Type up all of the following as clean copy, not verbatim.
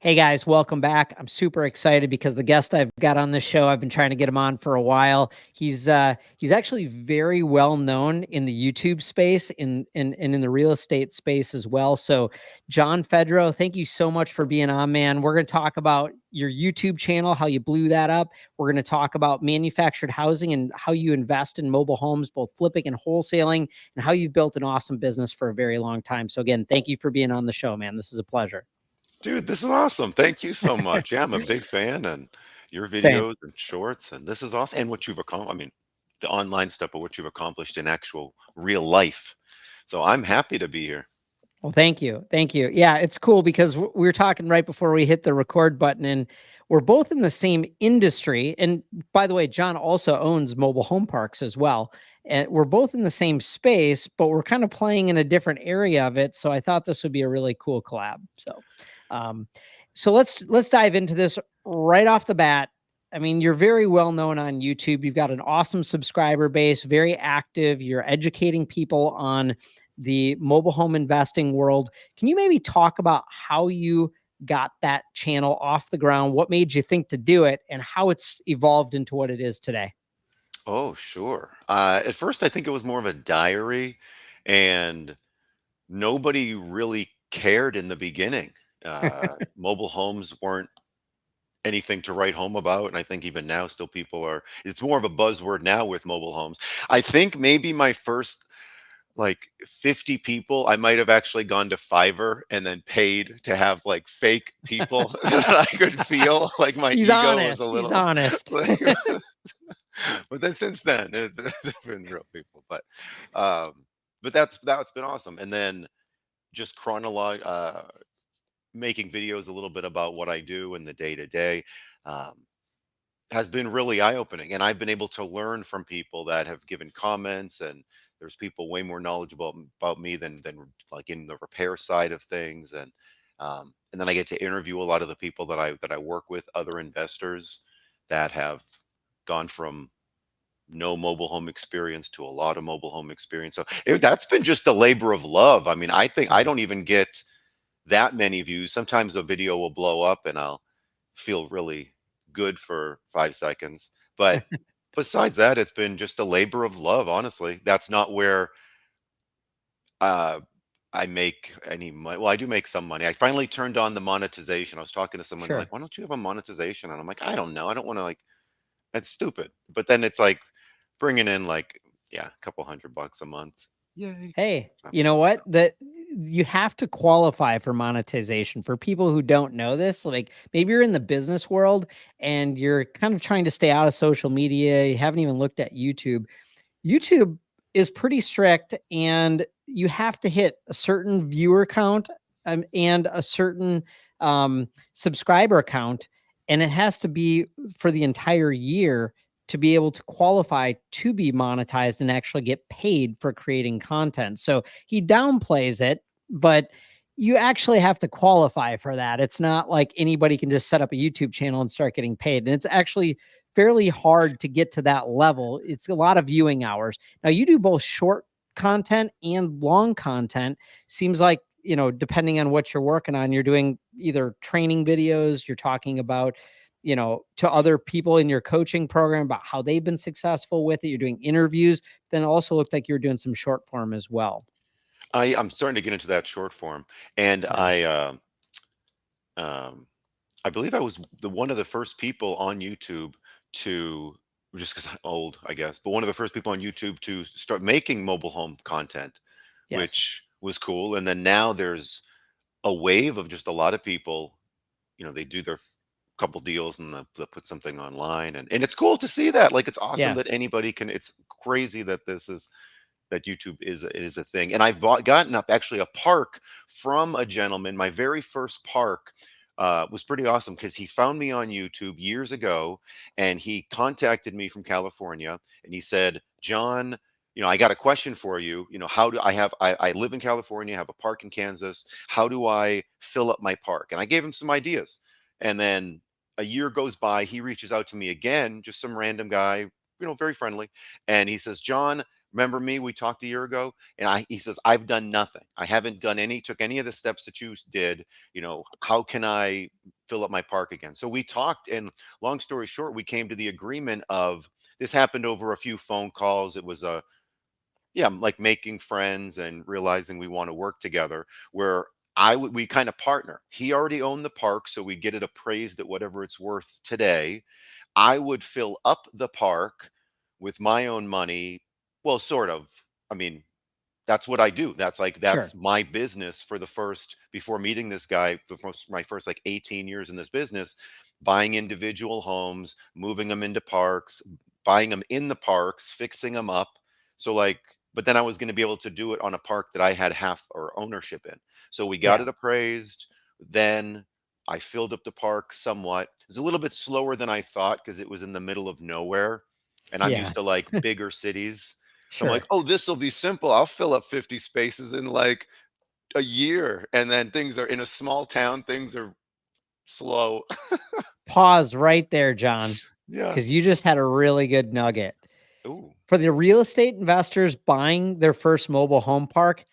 Hey guys, welcome back. I'm super excited because the guest I've got on this show, I've been trying to get him on for a while. He's actually very well known in the YouTube space and in the real estate space as well. So, John Fedro, thank you so much for being on, man. We're going to talk about your YouTube channel, how you blew that up. We're going to talk about manufactured housing and how you invest in mobile homes, both flipping and wholesaling, and how you've built an awesome business for a very long time. So again, thank you for being on the show, man. This is a pleasure. Dude, this is awesome. Thank you so much. Yeah, I'm a big fan and your Same. videos and shorts, and this is awesome. And what you've accomplished, I mean, the online stuff, but what you've accomplished in actual real life. So I'm happy to be here. Well, thank you. Thank you. Yeah, it's cool because we were talking right before we hit the record button, and we're both in the same industry. And by the way, John also owns mobile home parks as well. And we're both in the same space, but we're kind of playing in a different area of it. So I thought this would be a really cool collab. Um, so let's dive into this right off the bat. I mean, you're very well known on YouTube. You've got an awesome subscriber base, very active. You're educating people on the mobile home investing world. Can you maybe talk about how you got that channel off the ground? What made you think to do it and how it's evolved into what it is today? Oh, sure. At first, I think it was more of a diary, and nobody really cared in the beginning. Mobile homes weren't anything to write home about, and I think even now, still people are. It's more of a buzzword now with mobile homes. I think maybe my first like 50 people, I might have actually gone to Fiverr and then paid to have like fake people that I could feel like my He's ego was honest. a He's little honest. like, but then since then it's been real people. Um, but that's been awesome. And then just making videos a little bit about what I do in the day to day has been really eye opening. And I've been able to learn from people that have given comments, and there's people way more knowledgeable about me than like in the repair side of things. And then I get to interview a lot of the people that I work with, other investors that have gone from no mobile home experience to a lot of mobile home experience. So that's been just a labor of love. I mean, I think I Yeah. don't even get that many views. Sometimes a video will blow up and I'll feel really good for 5 seconds. But besides that, it's been just a labor of love, honestly. That's not where uh, I make any money. Well, I do make some money. I finally turned on the monetization. I was talking to someone, they're Sure. like, why don't you have a monetization? And I'm like, I don't know. I don't want to, like, that's stupid. But then it's like bringing in, like, yeah, a couple $100 a month. Yay. Hey, So, you know what? That you have to qualify for monetization. For people who don't know this, like maybe you're in the business world and you're kind of trying to stay out of social media, you haven't even looked at YouTube. YouTube is pretty strict and you have to hit a certain viewer count and a certain subscriber count. And it has to be for the entire year to be able to qualify to be monetized and actually get paid for creating content. So he downplays it, but you actually have to qualify for that. It's not like anybody can just set up a YouTube channel and start getting paid. And it's actually fairly hard to get to that level. It's a lot of viewing hours. Now you do both short content and long content. Seems like, depending on what you're working on, you're doing either training videos, you're talking about, to other people in your coaching program about how they've been successful with it. You're doing interviews. Then it also looked like you were doing some short form as well. I'm starting to get into that short form. And Yeah. um, I believe I was one of the first people on YouTube to, just because I'm old, I guess, but one of the first people on YouTube to start making mobile home content, Yes. which was cool. And then now there's a wave of just a lot of people, they do their couple deals and they'll put something online. And it's cool to see that. Like, it's awesome Yeah. that anybody can, it's crazy that that YouTube is a thing. And I've gotten up actually a park from a gentleman. My very first park was pretty awesome because he found me on YouTube years ago, and he contacted me from California, and he said, John, I got a question for you. How do I live in California, have a park in Kansas. How do I fill up my park? And I gave him some ideas. And then a year goes by, he reaches out to me again, just some random guy, very friendly. And he says, John, remember me? We talked a year ago." And he says, "I've done nothing. I haven't took any of the steps that you did. How can I fill up my park again?" So we talked, and long story short, we came to the agreement of this happened over a few phone calls. It was a yeah, like making friends and realizing we want to work together. Where we kind of partner. He already owned the park, so we get it appraised at whatever it's worth today. I would fill up the park with my own money. Well, sort of. I mean, that's what I do. Sure. That's my business for the first before meeting this guy, my first like 18 years in this business, buying individual homes, moving them into parks, buying them in the parks, fixing them up. So but then I was going to be able to do it on a park that I had half or ownership in. So we got Yeah. it appraised. Then I filled up the park somewhat. It was a little bit slower than I thought because it was in the middle of nowhere. And I'm Yeah. used to like bigger cities. So I'm like, Sure. "Oh, this will be simple. I'll fill up 50 spaces in like a year." And then things are in a small town, things are slow. Pause right there, John, Yeah. because you just had a really good nugget. Ooh. For the real estate investors buying their first mobile home park,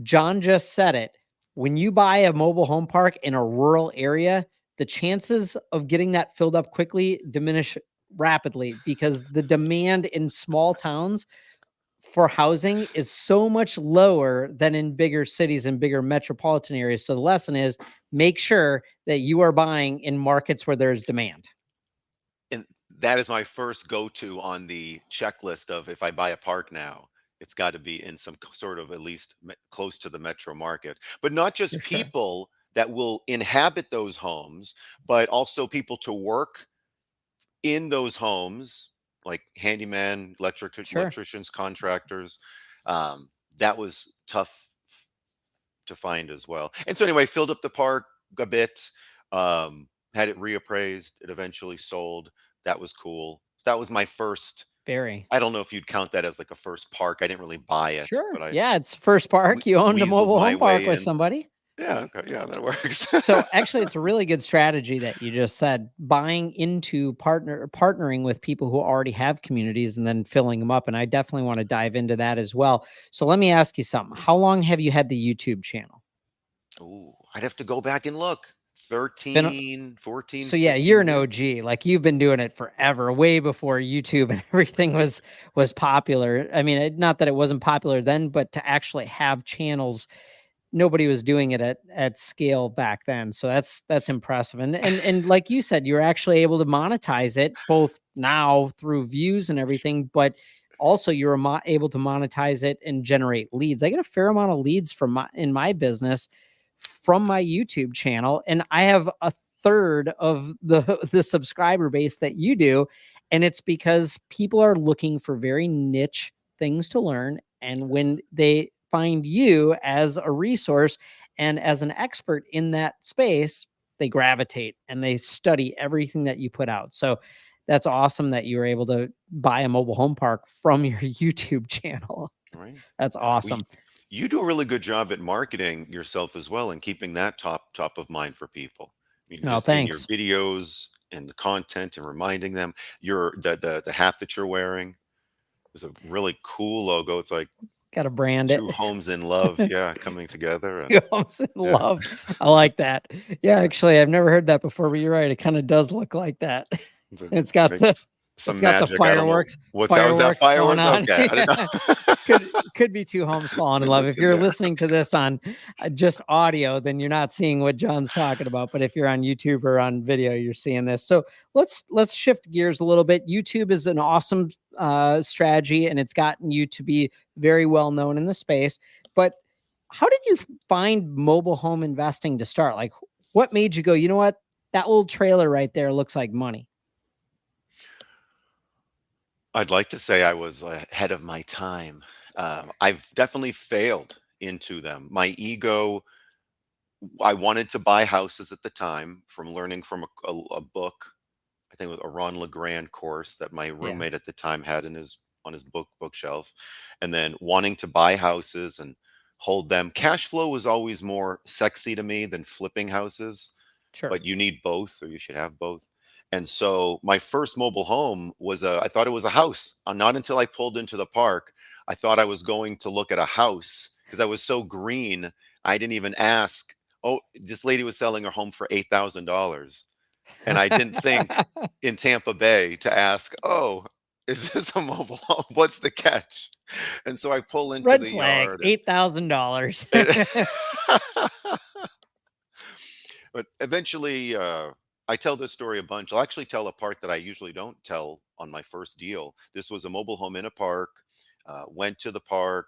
John just said it. When you buy a mobile home park in a rural area, the chances of getting that filled up quickly diminish rapidly because the demand in small towns for housing is so much lower than in bigger cities and bigger metropolitan areas. So the lesson is make sure that you are buying in markets where there's demand. And that is my first go-to on the checklist of if I buy a park now, it's got to be in some sort of at least close to the metro market. But not For just sure. people that will inhabit those homes, but also people to work in those homes, like handyman, Sure. electricians, contractors. Um, that was tough to find as well. And so anyway, filled up the park a bit, had it reappraised. It eventually sold. That was cool. That was my first. Very. I don't know if you'd count that as like a first park. I didn't really buy it, Sure. but I Yeah, it's first park. You owned a weaseled mobile my home park way with in. somebody. Yeah, okay, yeah, that works. So actually it's a really good strategy that you just said, buying into partnering with people who already have communities and then filling them up. And I definitely want to dive into that as well. So let me ask you something. How long have you had the YouTube channel? Ooh, I'd have to go back and look. Been 13, 14, So yeah, you're 15 an years. OG. Like you've been doing it forever, way before YouTube and everything was popular. I mean, not that it wasn't popular then, but to actually have channels, nobody was doing it at scale back then. So that's impressive. And like you said, you're actually able to monetize it both now through views and everything, but also you're able to monetize it and generate leads. I get a fair amount of leads from in my business from my YouTube channel, and I have a third of the subscriber base that you do, and it's because people are looking for very niche things to learn, and when they find you as a resource and as an expert in that space, they gravitate and they study everything that you put out. So that's awesome that you were able to buy a mobile home park from your YouTube channel. Right. That's Well, awesome. you do a really good job at marketing yourself as well and keeping that top of mind for people. I mean, Oh, just in your thanks. videos and the content and reminding them the hat that you're wearing is a really cool logo. It's like Got to brand two it. homes in love, yeah, coming together and Two homes in yeah, love. I like that. Yeah, actually, I've never heard that before, but you're right. It kind of does look like that. to It's got make the some magic. I don't know fireworks what's that. Was that fireworks going fireworks? on. Okay, I didn't Yeah. know. Could be two homes falling in Good love. If looking you're there. listening to this on just audio, then you're not seeing what John's talking about. But if you're on YouTube or on video, you're seeing this. So let's shift gears a little bit. YouTube is an awesome strategy, and it's gotten you to be very well known in the space. But how did you find mobile home investing to start? Like, what made you go, you know what? That little trailer right there looks like money. I'd like to say I was ahead of my time. I've definitely failed into them. My ego, I wanted to buy houses at the time from learning from a book. I think it was a Ron LeGrand course that my Yeah, roommate at the time had in his on his bookshelf, and then wanting to buy houses and hold them. Cash flow was always more sexy to me than flipping houses, sure. but you need both, or you should have both. And so my first mobile home was I thought it was a house. Not until I pulled into the park, I thought I was going to look at a house because I was so green. I didn't even ask. Oh, this lady was selling her home for $8,000. And I didn't think in Tampa Bay to ask, oh, is this a mobile home? What's the catch? And so I pull into Red the flag, yard and $8,000. it, but eventually, I tell this story a bunch. I'll actually tell a part that I usually don't tell on my first deal. This was a mobile home in a park. Went to the park,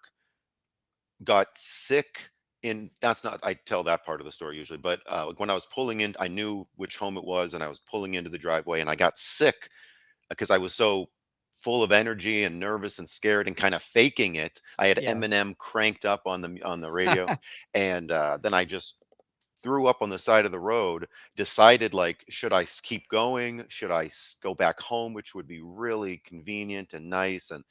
got sick. In that's not I tell that part of the story usually, but when I was pulling in, I knew which home it was, and I was pulling into the driveway, and I got sick because I was so full of energy and nervous and scared and kind of faking it. I had Yeah. Eminem cranked up on the radio, and then I just threw up on the side of the road, decided like, should I keep going? Should I go back home, which would be really convenient and nice, and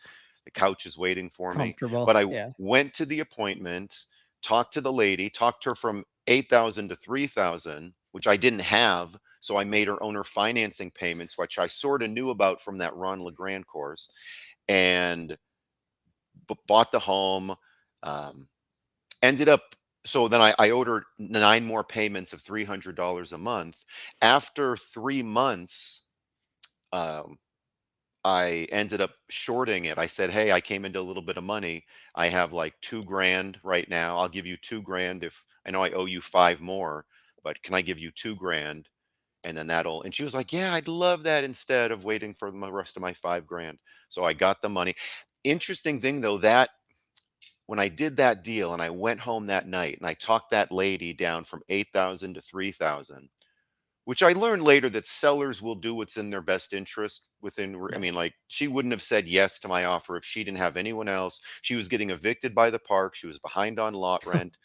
the couch is waiting for me. Comfortable. But I Yeah. went to the appointment, talked to the lady, talked to her from 8,000 to 3,000, which I didn't have. So I made her own her financing payments, which I sort of knew about from that Ron LeGrand course, and bought the home. Um, Ended up so then I owed her 9 more payments of $300 a month. After 3 months, um, I ended up shorting it. I said, "Hey, I came into a little bit of money. I have like 2 grand right now. I'll give you 2 grand if I know I owe you 5 more, but can I give you 2 grand? And then that'll," and she was like, "Yeah, I'd love that instead of waiting for the rest of my 5 grand." So I got the money. Interesting thing though, that when I did that deal and I went home that night and I talked that lady down from 8,000 to 3,000, which I learned later that sellers will do what's in their best interest I mean, like, she wouldn't have said yes to my offer if she didn't have anyone else. She was getting evicted by the park. She was behind on lot rent.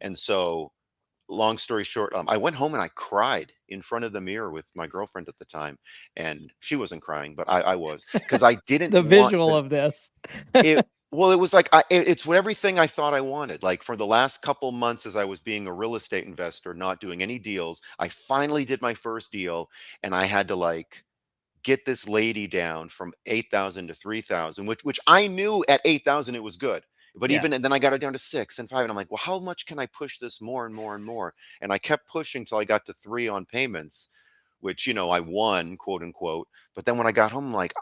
And so, long story short, I went home and I cried in front of the mirror with my girlfriend at the time. And she wasn't crying, but I was because I didn't The want, visual because of this. it well, it was like it's what everything I thought I wanted. Like for the last couple months, as I was being a real estate investor, not doing any deals, I finally did my first deal, and I had to like get this lady down from 8,000 to 3,000, which I knew at 8,000 it was good. But Yeah, even and then I got it down to 6 and 5, and I'm like, well, how much can I push this more and more and more? And I kept pushing till I got to 3 on payments, which I won, quote unquote. But then when I got home, I'm like,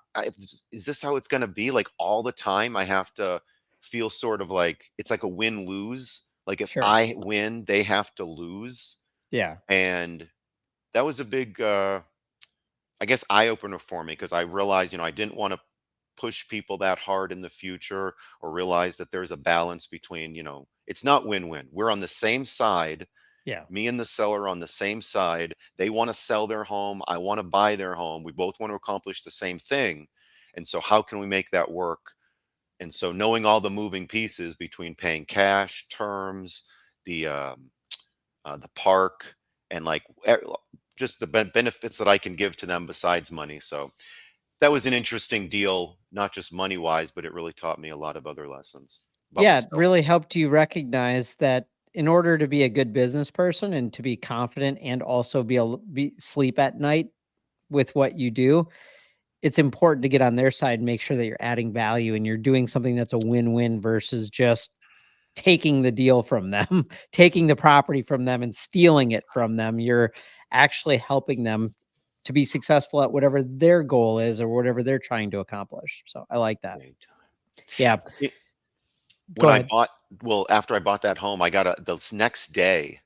is this how it's going to be? Like all the time, I have to feel sort of like it's like a win lose. Like if sure. I win, they have to lose, Yeah. and that was a big, I guess, eye opener for me because I realized, I didn't want to push people that hard in the future, or realize that there's a balance between, it's not win win. We're on the same side. Yeah. Me and the seller on the same side. They want to sell their home. I want to buy their home. We both want to accomplish the same thing. And so, how can we make that work? And so, knowing all the moving pieces between paying cash, terms, the park, and like just the benefits that I can give to them besides money. So that was an interesting deal, not just money wise, but it really taught me a lot of other lessons about Yeah, it myself. really helped you recognize that in order to be a good business person and to be confident and also be able to sleep at night with what you do, it's important to get on their side and make sure that you're adding value and you're doing something that's a win-win versus just taking the deal from them, taking the property from them and stealing it from them. You're actually helping them to be successful at whatever their goal is or whatever they're trying to accomplish. So I like that. Great time. Yeah. It, when Go I ahead. bought, well, after I bought that home, I got the next day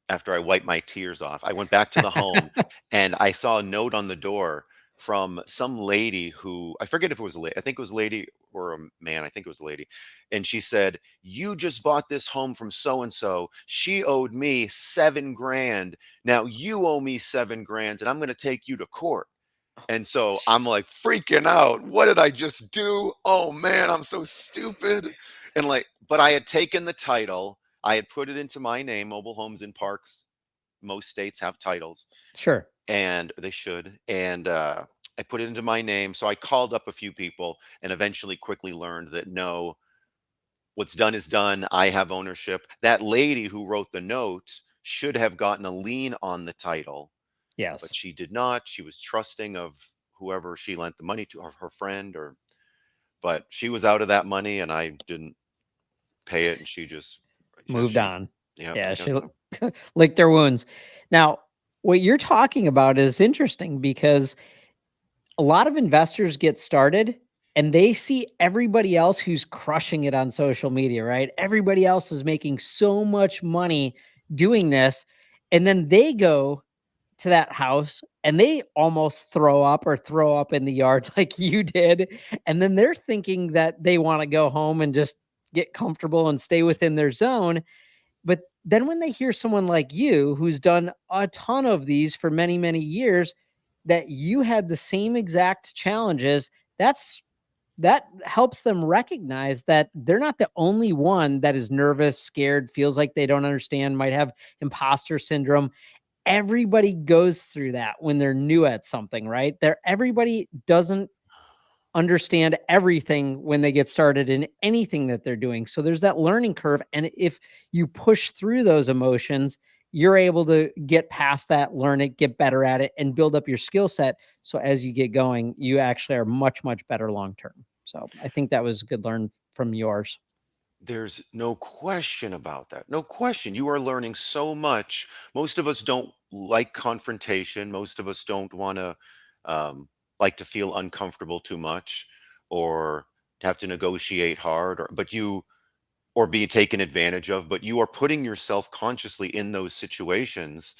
after I wiped my tears off, I went back to the home and I saw a note on the door from some lady who I forget if it was a lady. I think it was a lady or a man. I think it was a lady. And she said, "You just bought this home from so and so. She owed me 7 grand. Now you owe me 7 grand, and I'm going to take you to court." And so I'm like freaking out. What did I just do? Oh man, I'm so stupid. And like, but I had taken the title, I had put it into my name. Mobile homes in parks, most states have titles, Sure. and they should. And I put it into my name. So I called up a few people and eventually quickly learned that no, what's done is done. I have ownership. That lady who wrote the note should have gotten a lien on the title, Yes. but she did not. She was trusting of whoever she lent the money to, of her friend, or but she was out of that money, and I didn't pay it, and she just, Moved she, on. yeah, I Yeah, guess she so. licked their wounds. Now, what you're talking about is interesting because a lot of investors get started and they see everybody else who's crushing it on social media, right? Everybody else is making so much money doing this. And then they go to that house and they almost throw up in the yard like you did. And then they're thinking that they want to go home and just get comfortable and stay within their zone. But then when they hear someone like you who's done a ton of these for many, many years, that you had the same exact challenges, that helps them recognize that they're not the only one that is nervous, scared, feels like they don't understand, might have imposter syndrome. Everybody goes through that when they're new at something, right? Everybody doesn't understand everything when they get started in anything that they're doing. So there's that learning curve. And if you push through those emotions, you're able to get past that, learn it, get better at it, and build up your skill set. So as you get going, you actually are much, much better long term. So I think that was a good learn from yours. There's no question about that. No question. You are learning so much. Most of us don't like confrontation. Most of us don't want to, um, like to feel uncomfortable too much, or have to negotiate hard, or or be taken advantage of. But you are putting yourself consciously in those situations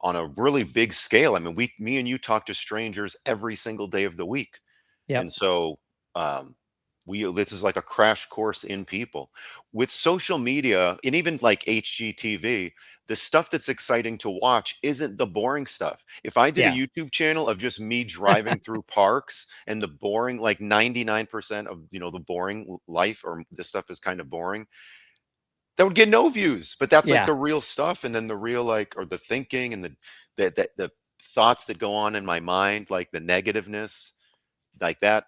on a really big scale. I mean, me and you talk to strangers every single day of the week. And Yep. so, um, this is like a crash course in people with social media, and even like HGTV. The stuff that's exciting to watch isn't the boring stuff. If I did a Yeah. YouTube channel of just me driving through parks and the boring, like 99% of, the boring life, or this stuff is kind of boring, that would get no views. But that's like Yeah. the real stuff, and then the real, like, or the thinking, and the thoughts that go on in my mind, like the negativeness, like that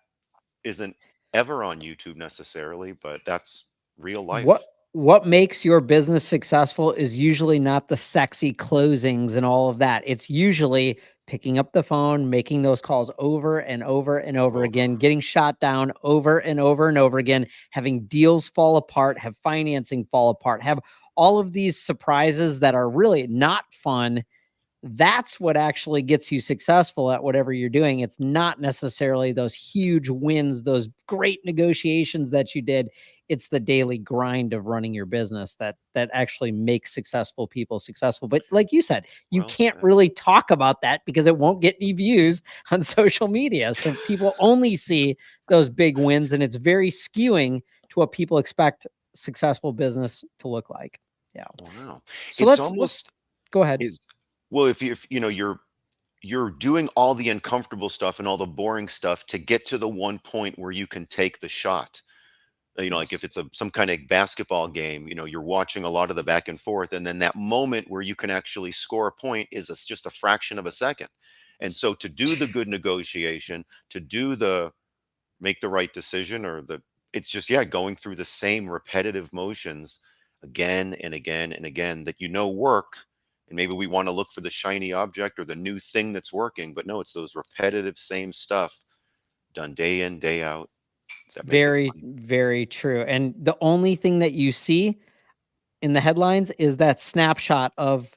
isn't ever on YouTube necessarily, but that's real What life. what makes your business successful is usually not the sexy closings and all of that. It's usually picking up the phone, making those calls over and over and over Oh, again, getting shot down over and over again, having deals fall apart, have financing fall apart, have all of these surprises that are really not fun. That's what actually gets you successful at whatever you're doing. It's not necessarily those huge wins, those great negotiations that you did. It's the daily grind of running your business that actually makes successful people successful. But like you said, you well can't said. really talk about that because it won't get any views on social media. So people only see those big wins and it's very skewing to what people expect successful business to look like. Yeah. Wow. So It's let's almost go ahead. is well, if you're doing all the uncomfortable stuff and all the boring stuff to get to the one point where you can take the shot. Like if Yes. it's some kind of basketball game, you're watching a lot of the back and forth, and then that moment where you can actually score a point is just a fraction of a second. And so to do the good negotiation, to do the make the right decision, or it's just, yeah, going through the same repetitive motions again and again and again that work. And maybe we want to look for the shiny object or the new thing that's working, but no, it's those repetitive same stuff done day in, day out, that make us Very, money. very true. And the only thing that you see in the headlines is that snapshot of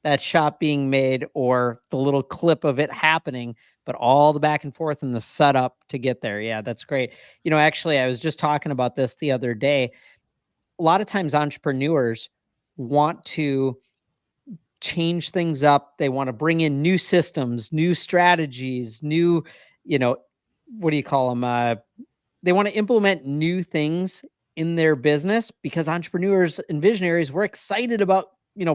that shot being made or the little clip of it happening, but all the back and forth and the setup to get there. Yeah, that's great. Actually, I was just talking about this the other day. A lot of times entrepreneurs want to change things up. They want to bring in new systems, new strategies, new, you know, what do you call them? They want to implement new things in their business because entrepreneurs and visionaries we're excited about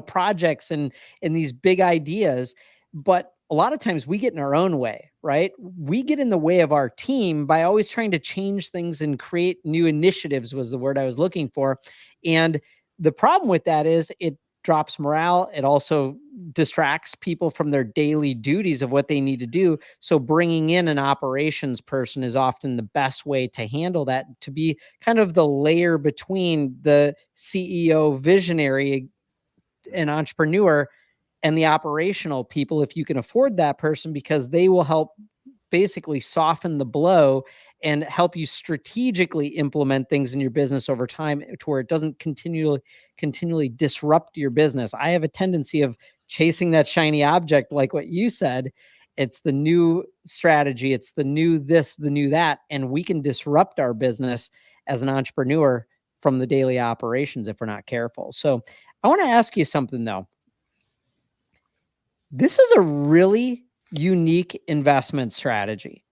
projects and these big ideas, but a lot of times we get in our own way, right? We get in the way of our team by always trying to change things and create new initiatives was the word I was looking for. And the problem with that is it drops morale. It also distracts people from their daily duties of what they need to do. So bringing in an operations person is often the best way to handle that, to be kind of the layer between the CEO visionary and entrepreneur and the operational people if you can afford that person, because they will help basically soften the blow and help you strategically implement things in your business over time to where it doesn't continually disrupt your business. I have a tendency of chasing that shiny object, like what you said. It's the new strategy, it's the new this, the new that, and we can disrupt our business as an entrepreneur from the daily operations if we're not careful. So I want to ask you something though. This is a really unique investment strategy.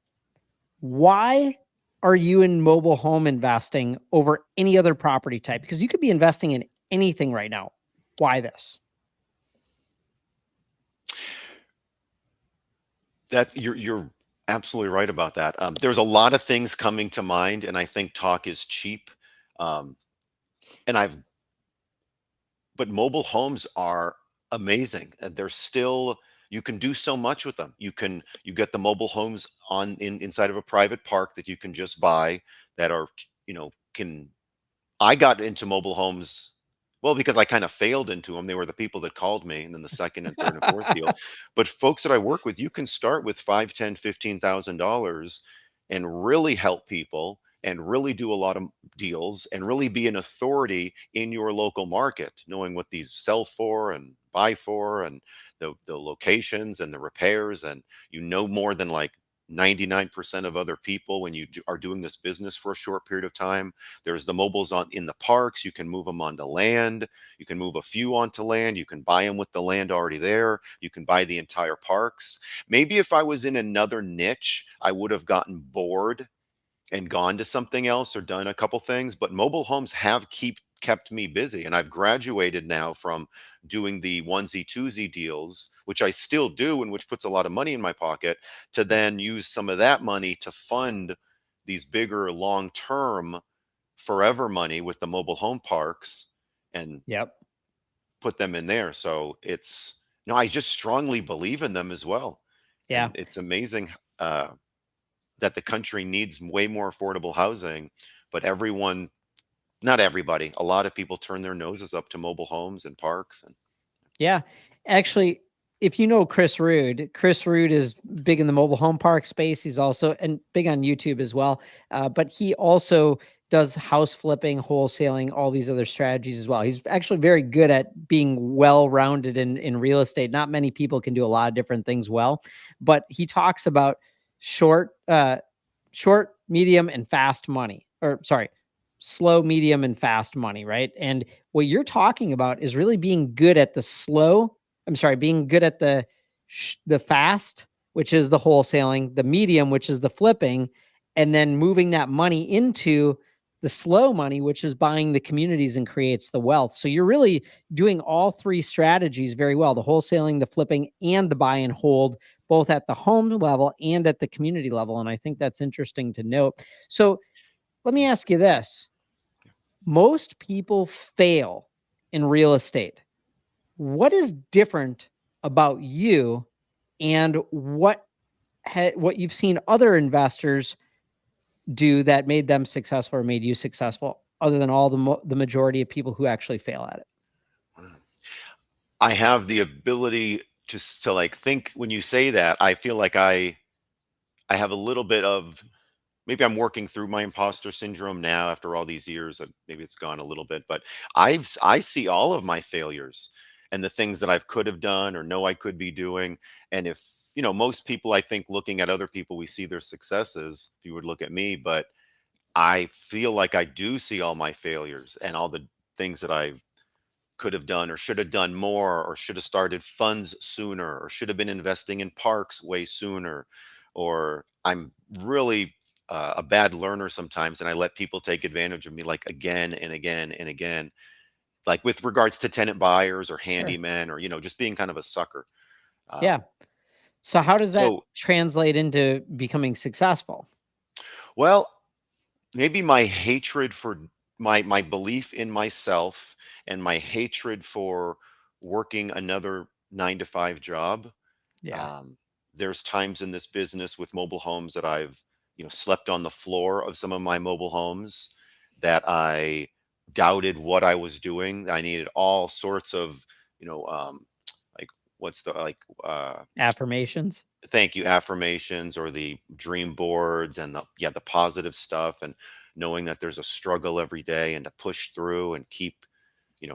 Why are you in mobile home investing over any other property type? Because you could be investing in anything right now. Why this? That you're absolutely right about that. There's a lot of things coming to mind, and I think talk is cheap. Um, and I've but mobile homes are amazing. They're still, you can do so much with them. You get the mobile homes inside of a private park that you can just buy that are, can I got into mobile homes, well, because I kind of failed into them. They were the people that called me, and then the second and third and fourth deal. But folks that I work with, you can start with 5, 10, $15,000 and really help people and really do a lot of deals and really be an authority in your local market, knowing what these sell for and buy for and the locations and the repairs. And more than like 99% of other people when are doing this business for a short period of time. There's the mobiles on in the parks. You can move them onto land. You can move a few onto land. You can buy them with the land already there. You can buy the entire parks. Maybe if I was in another niche, I would have gotten bored and gone to something else or done a couple things. But mobile homes have kept me busy, and I've graduated now from doing the onesie twosie deals, which I still do and which puts a lot of money in my pocket, to then use some of that money to fund these bigger long term forever money with the mobile home parks and Yep. put them in there. So it's no, I just strongly believe in them as well. Yeah. And it's amazing uh, that the country needs way more affordable housing, but not everybody, a lot of people turn their noses up to mobile homes and parks. And Yeah. Actually, if you know Chris Roode is big in the mobile home park space. He's also and big on YouTube as well. But he also does house flipping, wholesaling, all these other strategies as well. He's actually very good at being well rounded in real estate. Not many people can do a lot of different things well, but he talks about short, short, medium, and fast money. Or sorry, slow, medium, and fast money, right? And what you're talking about is really being good at the slow. I'm sorry, being good at the fast, which is the wholesaling, the medium, which is the flipping, and then moving that money into the slow money, which is buying the communities and creates the wealth. So you're really doing all three strategies very well: the wholesaling, the flipping, and the buy and hold, both at the home level and at the community level. And I think that's interesting to note. So let me ask you this: most people fail in real estate. What is different about you, and what you've seen other investors do that made them successful or made you successful, other than all the majority of people who actually fail at it? I have the ability to like think when you say that, I feel like I have a little bit of, maybe I'm working through my imposter syndrome now after all these years. Maybe it's gone a little bit, but I see all of my failures and the things that I could have done or know I could be doing. And if, most people, I think looking at other people, we see their successes, if you would look at me, but I feel like I do see all my failures and all the things that I could have done or should have done more or should have started funds sooner or should have been investing in parks way sooner. Or I'm really a bad learner sometimes, and I let people take advantage of me like again and again and again, like with regards to tenant buyers or Sure. handymen or just being kind of a sucker. Yeah. um, So how does that so translate into becoming successful? well, maybe my hatred for my belief in myself and my hatred for working another 9 to 5 job. Yeah. um, there's times in this business with mobile homes that I've slept on the floor of some of my mobile homes, that I doubted what I was doing. I needed all sorts of you know um, like what's the like Affirmations. thank you affirmations, or the dream boards, and the yeah, the positive stuff, and knowing that there's a struggle every day and to push through and keep,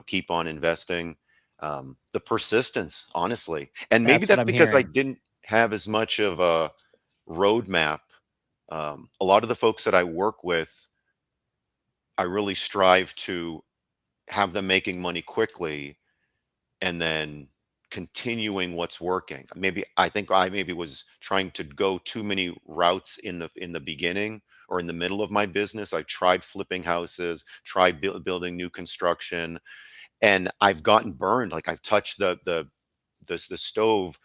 keep on investing. The persistence, honestly. And maybe That's what that's I'm because I hearing. didn't have as much of a roadmap. A lot of the folks that I work with, I really strive to have them making money quickly, and then continuing what's working. Maybe I think I maybe was trying to go too many routes in the beginning or in the middle of my business. I tried flipping houses, tried building new construction, and I've gotten burned. Like, I've touched the stove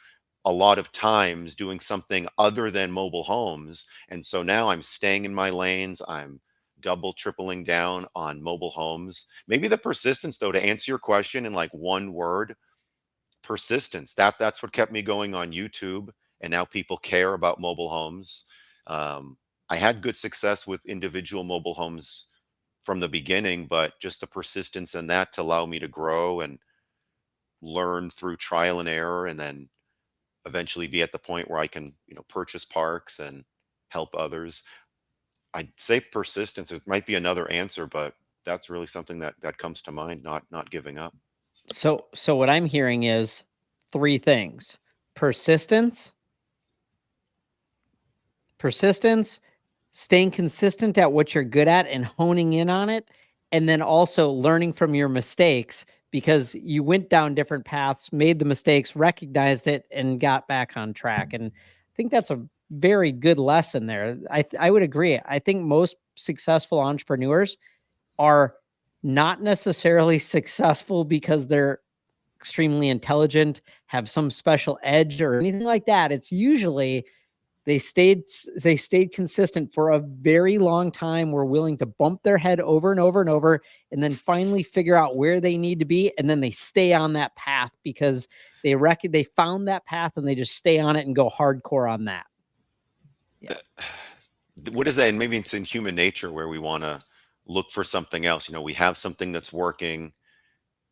a lot of times doing something other than mobile homes. And so now I'm staying in my lanes. I'm double, tripling down on mobile homes. Maybe the persistence, though, to answer your question in like one word: persistence. That's what kept me going on YouTube. And now people care about mobile homes. I had good success with individual mobile homes from the beginning, but just the persistence in that to allow me to grow and learn through trial and error, and then eventually be at the point where I can, purchase parks and help others. I'd say persistence. It might be another answer, but that's really something that comes to mind. Not giving up. So what I'm hearing is three things: persistence, persistence, staying consistent at what you're good at and honing in on it, and then also learning from your mistakes, because you went down different paths, made the mistakes, recognized it, and got back on track. And I think that's a very good lesson there. I would agree. I think most successful entrepreneurs are not necessarily successful because they're extremely intelligent, have some special edge or anything like that. It's usually they stayed consistent for a very long time, were willing to bump their head over and over and over, and then finally figure out where they need to be, and then they stay on that path because they found that path, and they just stay on it and go hardcore on that. Yeah, What is that? And maybe it's in human nature where we want to look for something else. We have something that's working,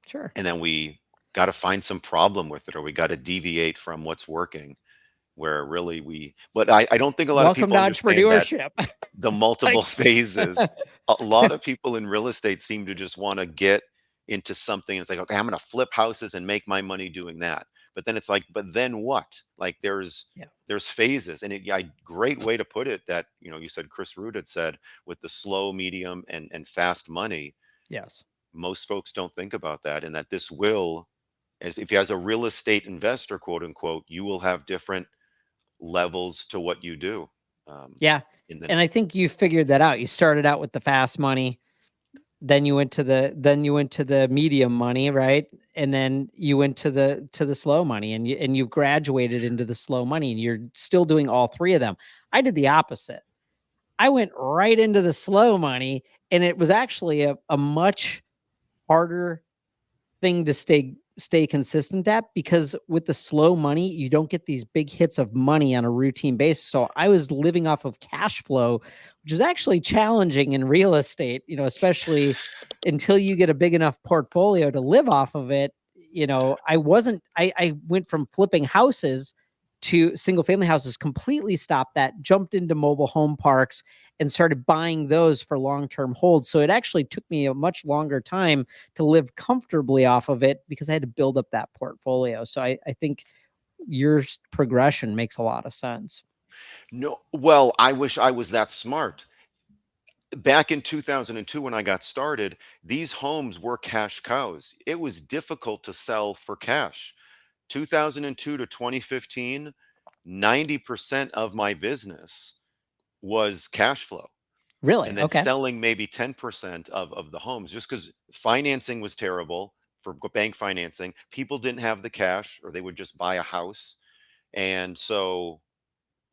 sure. and then we got to find some problem with it, or we got to deviate from what's working. Where really but I don't think a lot of Welcome people to understand that entrepreneurship. the multiple Like, phases. A lot of people in real estate seem to just want to get into something. It's like, okay, I'm going to flip houses and make my money doing that. But then it's like, but then what? Like, yeah, there's phases. And yeah, great way to put it, that, you said Chris Roode had said, with the slow, medium, and fast money. yes, Most folks don't think about that, and that this will, as if you, as a real estate investor, quote unquote, you will have different levels to what you do. Um, yeah. in the And I think you figured that out. You started out with the fast money, then you went to the medium money, right? And then you went to the slow money, and you graduated into the slow money, and you're still doing all three of them. I did the opposite. I went right into the slow money, and it was actually a much harder thing to stay consistent at, because with the slow money you don't get these big hits of money on a routine basis. So I was living off of cash flow, which is actually challenging in real estate, especially until you get a big enough portfolio to live off of it. I went from flipping houses to single family houses, completely stopped that, jumped into mobile home parks and started buying those for long-term holds. So it actually took me a much longer time to live comfortably off of it, because I had to build up that portfolio. So I think your progression makes a lot of sense. No, well, I wish I was that smart. Back in 2002, when I got started, these homes were cash cows. It was difficult to sell for cash. 2002 to 2015, 90% of my business was cash flow. Really? And then Okay. selling maybe 10% of the homes, just because financing was terrible for bank financing. People didn't have the cash, or they would just buy a house. And so,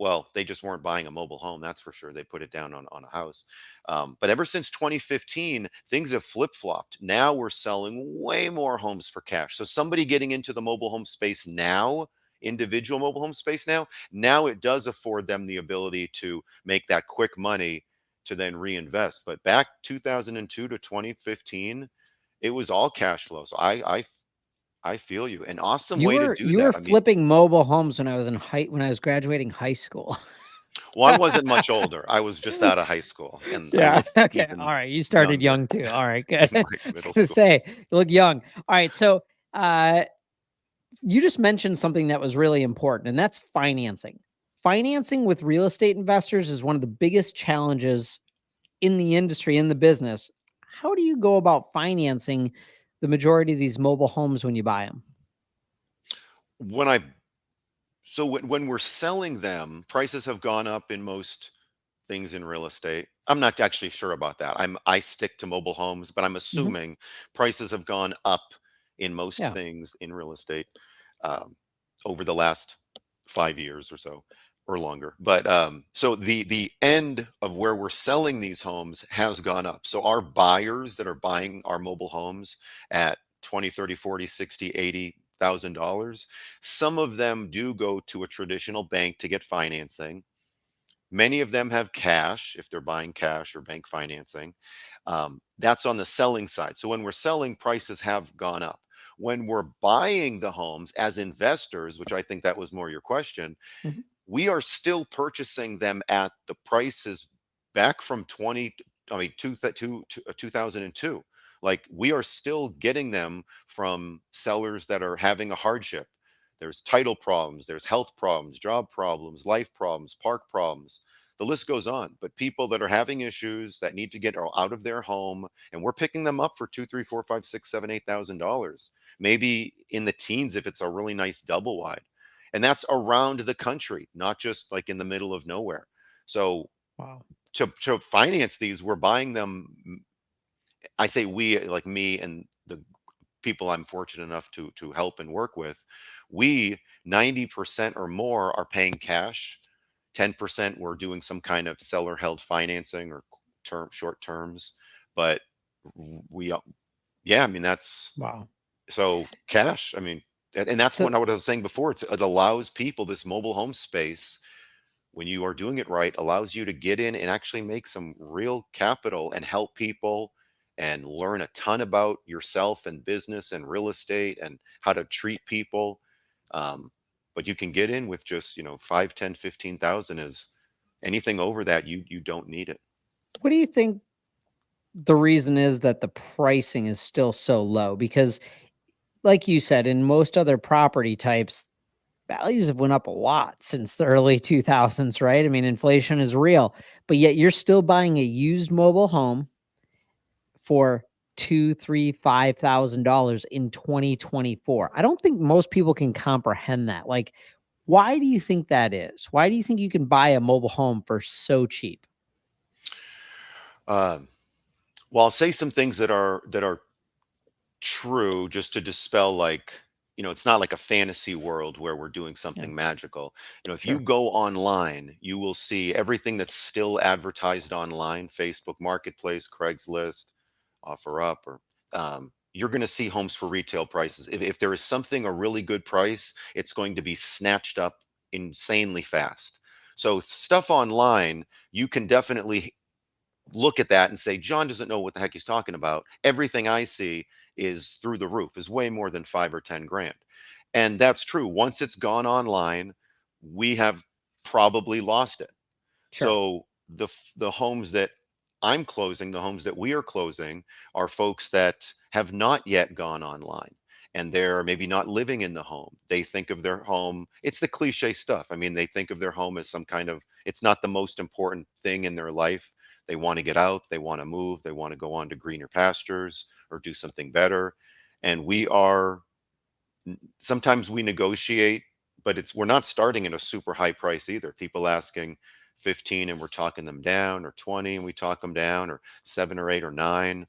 well, they just weren't buying a mobile home, that's for sure. They put it down on a house. But ever since 2015, things have flip flopped. Now we're selling way more homes for cash. So somebody getting into the mobile home space now, individual mobile home space now it does afford them the ability to make that quick money to then reinvest. But back 2002 to 2015, it was all cash flow. So I I feel you. An awesome You way to were do you were that. I mean, flipping mobile homes when I was graduating high school. well, I wasn't much older. I was just out of high school, and I Yeah. look Okay. All even right. You started younger, young too. All right. Good. I like was middle gonna school. say you look young. All right. So, uh, you just mentioned something that was really important, and that's financing. Financing with real estate investors is one of the biggest challenges in the industry, in the business. How do you go about financing the majority of these mobile homes when you buy them? When I so when we're selling them, prices have gone up in most things in real estate. I'm not actually sure about that. I stick to mobile homes, but I'm Mhm. assuming prices have gone up in most Yeah. things in real estate um, over the last 5 years or so or longer. But so the end of where we're selling these homes has gone up. So our buyers that are buying our mobile homes at 20, 30, 40, 60, 80,000 dollars, some of them do go to a traditional bank to get financing. Many of them have cash if they're buying cash or bank financing. That's on the selling side. So when we're selling, prices have gone up. When we're buying the homes as investors, which I think that was more your question, Mhm. we are still purchasing them at the prices back from 20, I mean, 2002. Like we are still getting them from sellers that are having a hardship. There's title problems, there's health problems, job problems, life problems, park problems. The list goes on. But people that are having issues that need to get out of their home, and we're picking them up for two, three, four, five, six, $7,000, $8,000, maybe in the teens if it's a really nice double wide, and that's around the country, not just like in the middle of nowhere. So Wow. to finance these, we're buying them. I say we, like me and the people I'm fortunate enough to help and work with. We 90% or more are paying cash. 10% we're doing some kind of seller held financing or short terms. But we, yeah, I mean that's Wow. so cash. I mean, and that's So what I was saying before. It allows people, this mobile home space, when you are doing it right, allows you to get in and actually make some real capital and help people and learn a ton about yourself and business and real estate and how to treat people. Um, but you can get in with just, 5, 10, 15,000. Is anything over that, you don't need it. what do you think the reason is that the pricing is still so low? Because like you said, in most other property types, values have went up a lot since the early 2000s, right? I mean, inflation is real, but yet you're still buying a used mobile home for two, three, $5,000 in 2024. I don't think most people can comprehend that. Like, why do you think that is? Why do you think you can buy a mobile home for so cheap? Um, well, I'll say some things that are true, just to dispel, like, it's not like a fantasy world where we're doing Yeah, something magical. If you sure. go online, you will see everything that's still advertised online, Facebook Marketplace, Craigslist, OfferUp, or you're going to see homes for retail prices. If there is something a really good price, it's going to be snatched up insanely fast. So stuff online, you can definitely look at that and say, John doesn't know what the heck he's talking about. Everything I see is through the roof, is way more than 5 or 10 grand. And that's true. Once it's gone online, we have probably lost it. Sure. So the homes that I'm closing, the homes that we are closing, are folks that have not yet gone online, and they're maybe not living in the home. They think of their home, it's the cliche stuff. I mean, they think of their home as some kind of, it's not the most important thing in their life. They want to get out, they want to move, they want to go on to greener pastures or do something better. And we are, sometimes we negotiate, but we're not starting at a super high price either. People asking 15 and we're talking them down, or 20 and we talk them down, or 7 or 8 or 9.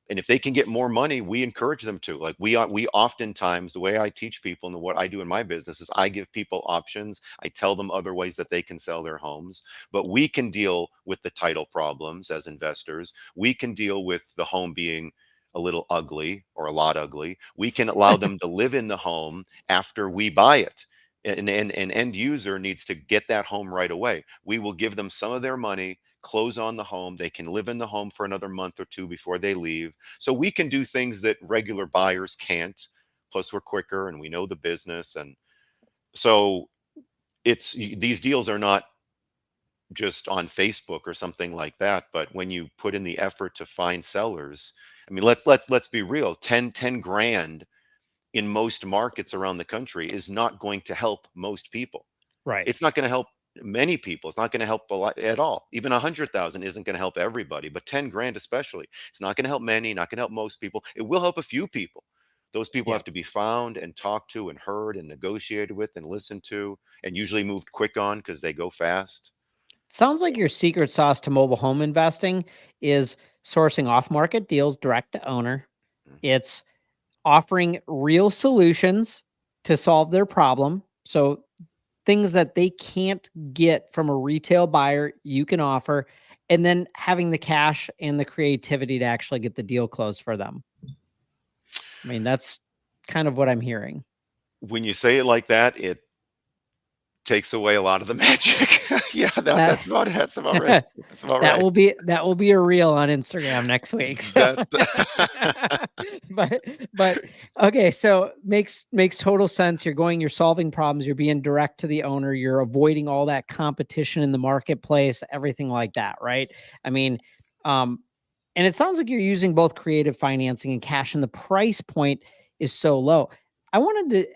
And if they can get more money, we encourage them to. Like we oftentimes, the way I teach people and what I do in my business is I give people options. I tell them other ways that they can sell their homes, but we can deal with the title problems as investors. We can deal with the home being a little ugly or a lot ugly. We can allow them to live in the home after we buy it. An end user needs to get that home right away. We will give them some of their money, close on the home. They can live in the home for another month or two before they leave. So we can do things that regular buyers can't. plus we're quicker and we know the business. And so these deals are not just on Facebook or something like that, but when you put in the effort to find sellers, I mean, let's be real. 10 grand in most markets around the country is not going to help most people. Right. It's not going to help many people. It's not going to help a lot at all. Even 100,000 isn't going to help everybody, but 10 grand especially, it's not going to help many, not going to help most people. It will help a few people. Those people Yeah. have to be found and talked to and heard and negotiated with and listened to, and usually moved quick on because they go fast. Sounds So like your secret sauce to mobile home investing is sourcing off market deals direct to owner. mhm. It's offering real solutions to solve their problem. So things that they can't get from a retail buyer, you can offer, and then having the cash and the creativity to actually get the deal closed for them. I mean, that's kind of what I'm hearing. When you say it like that, it takes away a lot of the magic. Yeah, That that's about it. That's about right. That's about that right. will be a reel on Instagram next week. So. That but but okay, so makes total sense. You're solving problems, you're being direct to the owner, you're avoiding all that competition in the marketplace, everything like that, right? I mean, um, and it sounds like you're using both creative financing and cash, and the price point is so low. I wanted to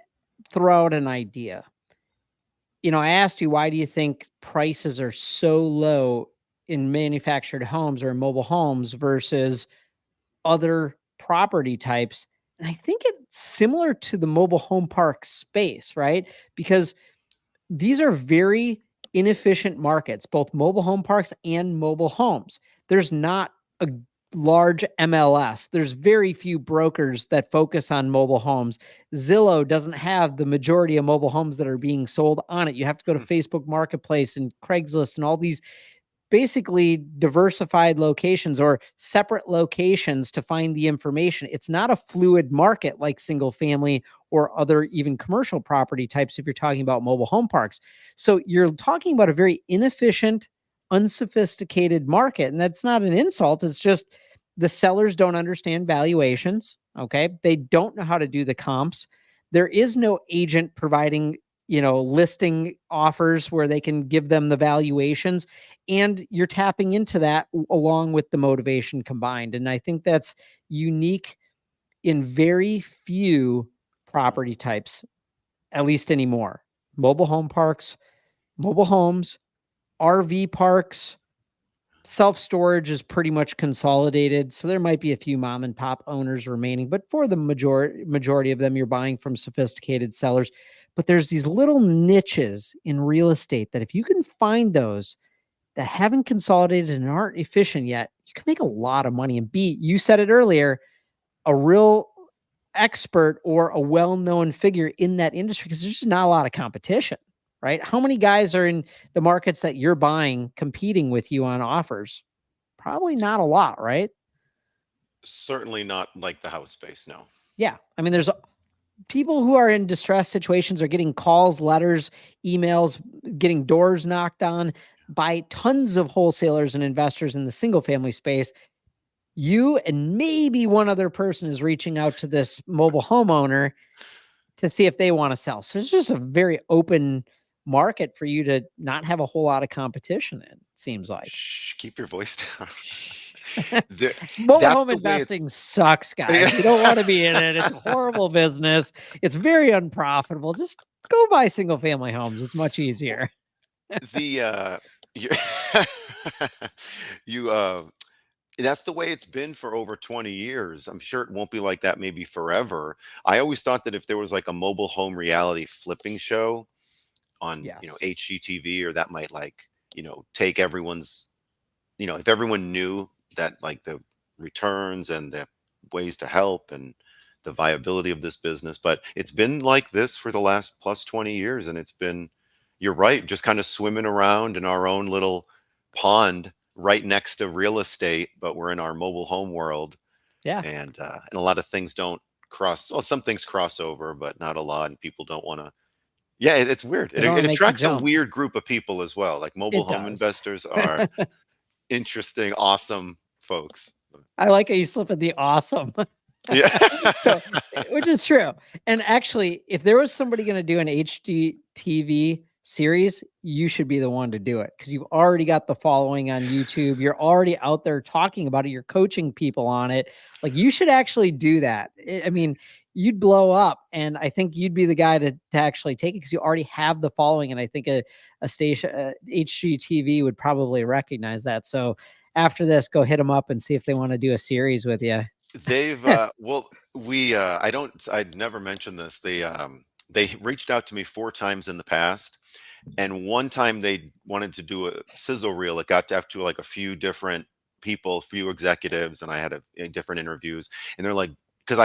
throw out an idea. I asked you, why do you think prices are so low in manufactured homes or in mobile homes versus other property types? And I think it's similar to the mobile home park space, right? Because these are very inefficient markets, both mobile home parks and mobile homes. There's not a large MLS. There's very few brokers that focus on mobile homes. Zillow doesn't have the majority of mobile homes that are being sold on it. You have to go to Facebook Marketplace and Craigslist and all these basically diversified locations or separate locations to find the information. It's not a fluid market like single family or other even commercial property types if you're talking about mobile home parks. So you're talking about a very inefficient, unsophisticated market. And that's not an insult. It's just the sellers don't understand valuations. Okay. They don't know how to do the comps. There is no agent providing listing offers where they can give them the valuations, and you're tapping into that along with the motivation combined. And I think that's unique in very few property types, at least anymore. Mobile home parks, mobile homes, RV parks, self-storage is pretty much consolidated. So there might be a few mom and pop owners remaining, but for the majority of them, you're buying from sophisticated sellers. But there's these little niches in real estate that if you can find those that haven't consolidated and aren't efficient yet, you can make a lot of money. And B, you said it earlier, a real expert or a well-known figure in that industry, because there's just not a lot of competition, right? How many guys are in the markets that you're buying competing with you on offers? Probably not a lot, right? certainly not like the house space. No. Yeah. I mean, there's people who are in distress situations are getting calls, letters, emails, getting doors knocked on by tons of wholesalers and investors in the single family space. You and maybe one other person is reaching out to this mobile homeowner to see if they want to sell. So it's just a very open market for you to not have a whole lot of competition in, it seems like. Shh, keep your voice down. There, Mobile that's home the way it's. investing sucks, guys. You don't want to be in it. It's a horrible business. It's very unprofitable. Just go buy single family homes. It's much easier. The you, you that's the way it's been for over 20 years. I'm sure it won't be like that maybe forever. I always thought that if there was like a mobile home reality flipping show on, Yes. HGTV, or that might like, take everyone's, if everyone knew that like the returns and the ways to help and the viability of this business. But it's been like this for the last plus 20 years. And it's been, you're right, just kind of swimming around in our own little pond right next to real estate, but we're in our mobile home world. Yeah. And a lot of things don't cross. Well, some things cross over, but not a lot. And people don't want to. Yeah, it's weird. They It, don't want it to make the attracts a jump. weird group of people as well. Like mobile It home does. investors are interesting, awesome folks. I like how you slip in the awesome. Yeah. So, which is true. And actually, if there was somebody going to do an HGTV series, you should be the one to do it because you've already got the following on YouTube. You're already out there talking about it. You're coaching people on it. Like you should actually do that. I mean, you'd blow up, and I think you'd be the guy to actually take it because you already have the following. And I think a station, HGTV would probably recognize that. So after this, go hit them up and see if they want to do a series with you. They've well, we I don't I'd never mentioned this. They reached out to me 4 times in the past, and one time they wanted to do a sizzle reel. It got to like a few different people, few executives, and I had different interviews. And they're like, because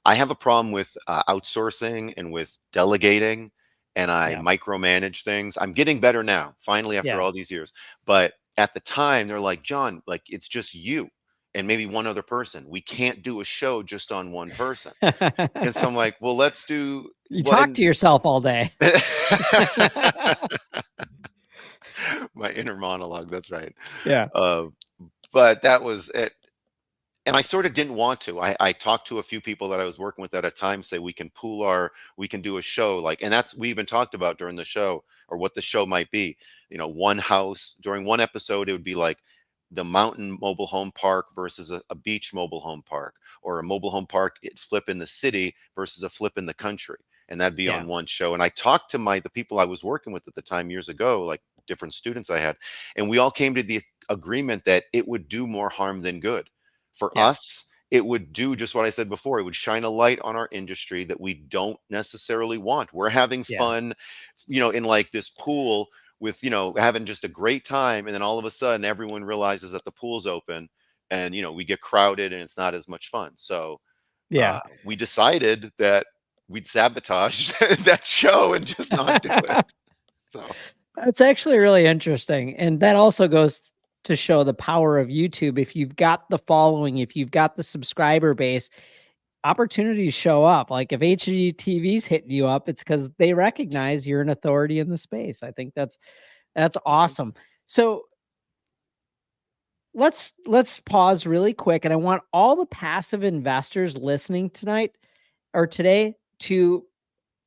I have a problem with outsourcing and with delegating, and I Yeah. micromanage things. I'm getting better now, finally, after Yeah. all these years. But at the time, they're like, John, like it's just you and maybe one other person. We can't do a show just on one person. And so I'm like, well, let's do You well, talk and to yourself all day. my inner monologue. That's right. Yeah. Uh, but that was it. And I sort of didn't want to. I talked to a few people that I was working with at a time, say we can do a show like, and that's, we even talked about during the show or what the show might be. One house during one episode, it would be like the mountain mobile home park versus a beach mobile home park, or a mobile home park flip in the city versus a flip in the country. And that'd be Yeah. on one show. And I talked to the people I was working with at the time years ago, like different students I had, and we all came to the agreement that it would do more harm than good for Yeah. us. It would do just what I said before. It would shine a light on our industry that we don't necessarily want. We're having Yeah. fun, in like this pool with, having just a great time. And then all of a sudden, everyone realizes that the pool's open, and, we get crowded and it's not as much fun. So Yeah. we decided that we'd sabotage that show and just not do it. So That's actually really interesting. And that also goes to show the power of YouTube. If you've got the following, if you've got the subscriber base, opportunities show up. Like if HGTV's hitting you up, it's because they recognize you're an authority in the space. I think that's awesome. So let's pause really quick. And I want all the passive investors listening tonight or today to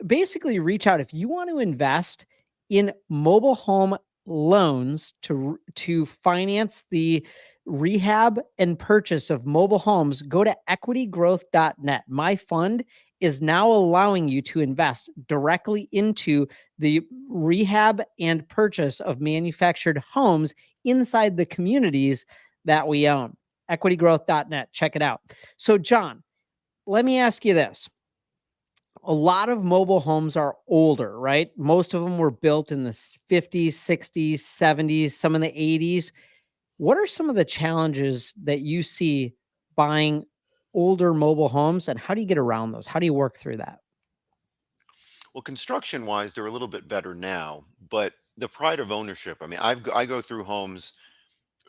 basically reach out if you want to invest in mobile home loans to finance the rehab and purchase of mobile homes. Go to equitygrowth.net. My fund is now allowing you to invest directly into the rehab and purchase of manufactured homes inside the communities that we own. Equitygrowth.net. Check it out. So John, let me ask you this. A lot of mobile homes are older, right? Most of them were built in the 50s, 60s, 70s, some in the 80s. What are some of the challenges that you see buying older mobile homes, and how do you get around those? How do you work through that? well, construction wise, they're a little bit better now, but the pride of ownership. I mean, I go through homes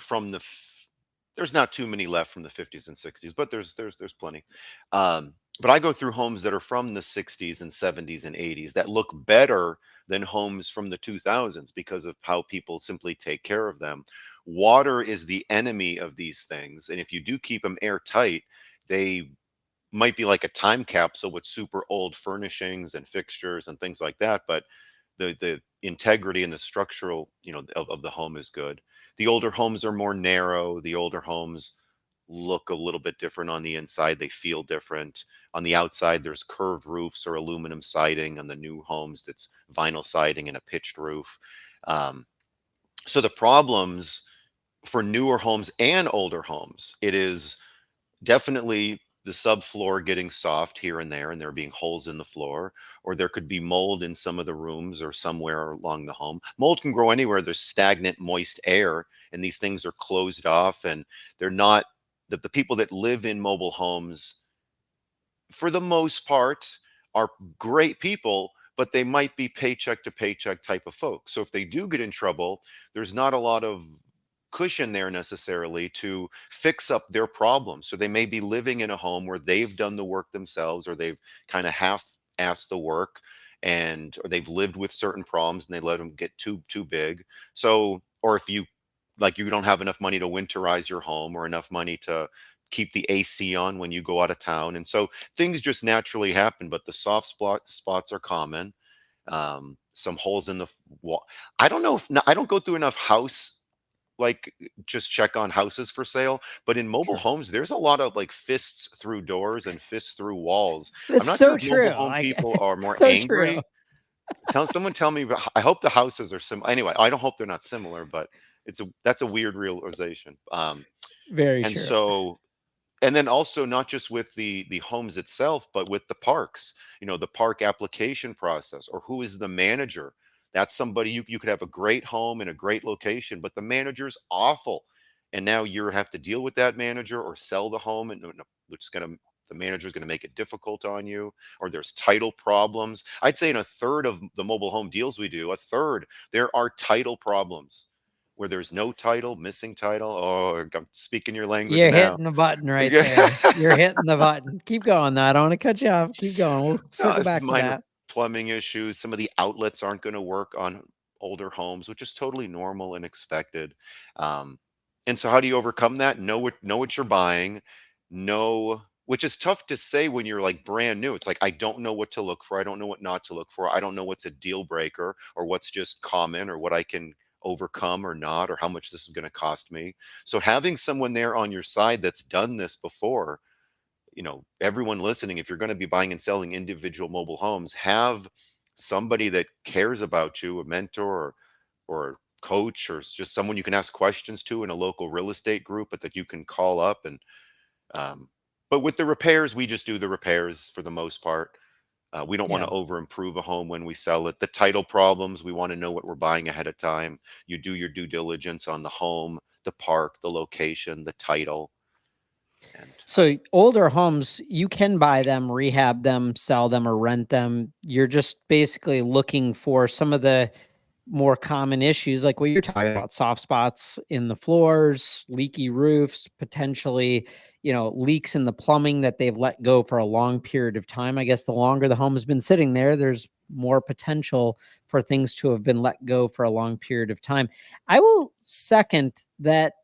from there's not too many left from the 50s and 60s, but there's plenty. But I go through homes that are from the 60s and 70s and 80s that look better than homes from the 2000s because of how people simply take care of them. Water is the enemy of these things, and if you do keep them airtight, they might be like a time capsule with super old furnishings and fixtures and things like that, but the integrity and the structural, of the home is good. The older homes are more narrow. The older homes look a little bit different on the inside. They feel different. On the outside, there's curved roofs or aluminum siding. On the new homes, that's vinyl siding and a pitched roof. Um, so the problems for newer homes and older homes, it is definitely the subfloor getting soft here and there being holes in the floor, or there could be mold in some of the rooms or somewhere along the home. Mold can grow anywhere there's stagnant, moist air, and these things are closed off, and they're not the people that live in mobile homes for the most part are great people, but they might be paycheck to paycheck type of folks. So if they do get in trouble, there's not a lot of cushion there necessarily to fix up their problems. So they may be living in a home where they've done the work themselves, or they've kind of half assed the work, and or they've lived with certain problems and they let them get too big. So, or if you, like, you don't have enough money to winterize your home or enough money keep the AC on when you go out of town. And so things just naturally happen, but the soft spots are common. Some holes in the wall. I don't know if I don't go through enough house, like, just check on houses for sale, but in mobile Sure. homes there's a lot of like fists through doors and fists through walls. I'm That's not sure so if mobile true. home Like people are it's more so true. angry. Tell me, but I hope the houses are similar. Anyway, I don't hope they're not similar, but that's a weird realization. Very And true. so, and then also not just with the homes itself, but with the parks, the park application process, or who is the manager. That's somebody, you could have a great home in a great location, but the manager's awful, and now you have to deal with that manager or sell the home, and which is going to, the manager's going to make it difficult on you. Or there's title problems. I'd say in a third of the mobile home deals we do, a third, there are title problems, where there's no title, missing title. Oh, I'm speaking your language You're now. hitting the button right Yeah. there. You're hitting the button. Keep going though. I don't want to cut you off. Keep going. We'll circle It's back to minor that. plumbing issues. Some of the outlets aren't going to work on older homes, which is totally normal and expected. Um, and so, how do you overcome that? Know what you're buying. Know, which is tough to say when you're like brand new. It's like, I don't know what to look for. I don't know what not to look for. I don't know what's a deal breaker, or what's just common, or what I can overcome or not, or how much this is going to cost me. So having someone there on your side that's done this before, everyone listening, if you're going to be buying and selling individual mobile homes, have somebody that cares about you, a mentor, or coach, or just someone you can ask questions to in a local real estate group, but that you can call up. And um, but with the repairs, we just do the repairs for the most part. We don't want Yeah. to over improve a home when we sell it. The title problems, we want to know what we're buying ahead of time. You do your due diligence on the home, the park, the location, the title. And So older homes, you can buy them, rehab them, sell them, or rent them. You're just basically looking for some of the more common issues, like what you're talking about: soft spots in the floors, leaky roofs, potentially, leaks in the plumbing that they've let go for a long period of time. I guess the longer the home has been sitting there, there's more potential for things to have been let go for a long period of time. I will second that.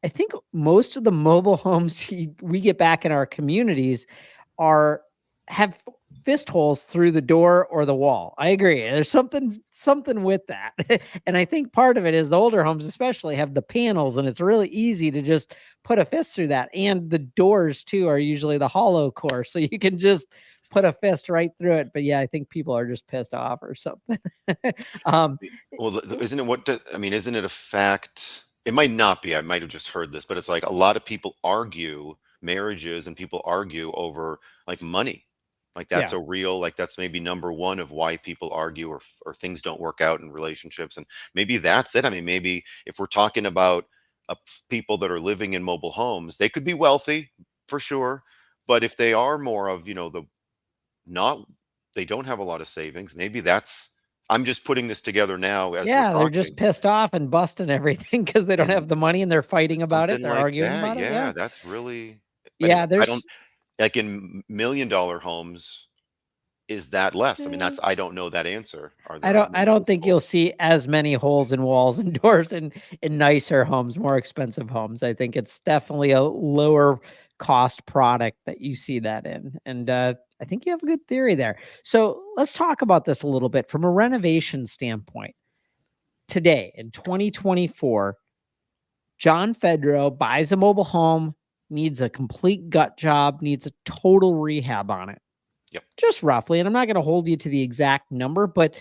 I think most of the mobile homes we get back in our communities are have fist holes through the door or the wall. I agree. There's something with that. And I think part of it is the older homes especially have the panels, and it's really easy to just put a fist through that. And the doors too are usually the hollow core, so you can just put a fist right through it. But yeah, I think people are just pissed off or something. um well, isn't it I mean, isn't it a fact? It might not be. I might have just heard this, but it's like a lot of people argue marriages, and people argue over like money. Like that's yeah. a real, like that's maybe number one of why people argue, or things don't work out in relationships. And maybe that's it. I mean, maybe if we're talking about people that are living in mobile homes, they could be wealthy for sure, but if they are more of, the not, they don't have a lot of savings. Maybe that's, I'm just putting this together now as we're Yeah, they're just talking. pissed off and busting everything because they don't And have the money and they're fighting about it. something They're like arguing that, about it. Yeah. yeah, that's really, anyway, Yeah, I don't, there's like in $1 million homes, is that less? I mean, eh, that's, I don't know that answer. Are there as I many don't think you'll physical? see as many holes in walls and doors in nicer homes, more expensive homes. I think it's definitely a lower cost product that you see that in. And I think you have a good theory there. So let's talk about this a little bit from a renovation standpoint. Today in 2024, John Fedro buys a mobile home, needs a complete gut job, needs a total rehab on it. Yep. Just roughly, and I'm not going to hold you to the exact number, but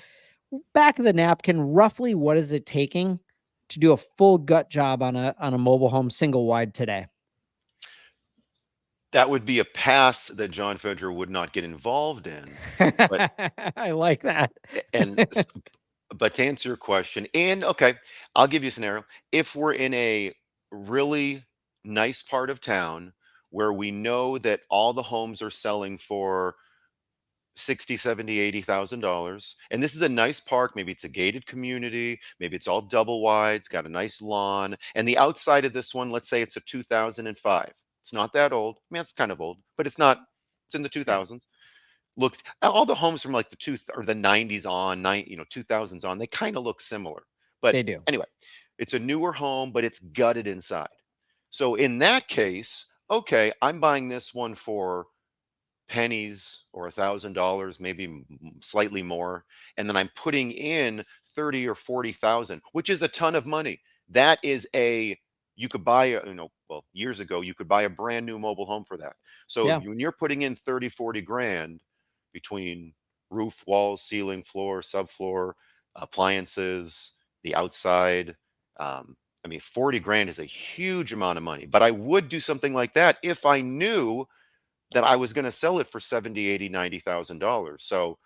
back of the napkin, roughly what is it taking to do a full gut job on a mobile home single wide today? That would be a pass that John Fedro would not get involved in. But I like that. and but to answer your question, and okay, I'll give you a scenario. If we're in a really nice part of town where we know that all the homes are selling for 60, 70, $80,000, and this is a nice park, maybe it's a gated community, maybe it's all double wide, it's got a nice lawn, and the outside of this one, let's say it's a 2005. It's not that old. I mean, it's kind of old, but it's not, it's in the Yeah, 2000s. Looks, all the homes from like the two or the 90s on, 2000s on, they kind of look similar. But they do. anyway, it's a newer home, but it's gutted inside. So in that case, okay, I'm buying this one for pennies or $1,000, maybe slightly more, and then I'm putting in 30 or 40,000, which is a ton of money. That is a you could buy a, well, years ago you could buy a brand new mobile home for that. So Yeah. when you're putting in 30, 40 grand between roof, walls, ceiling, floor, subfloor, appliances, the outside, I mean, 40 grand is a huge amount of money. But I would do something like that if I knew that I was gonna sell it for 70, 80, 90,000 dollars. So,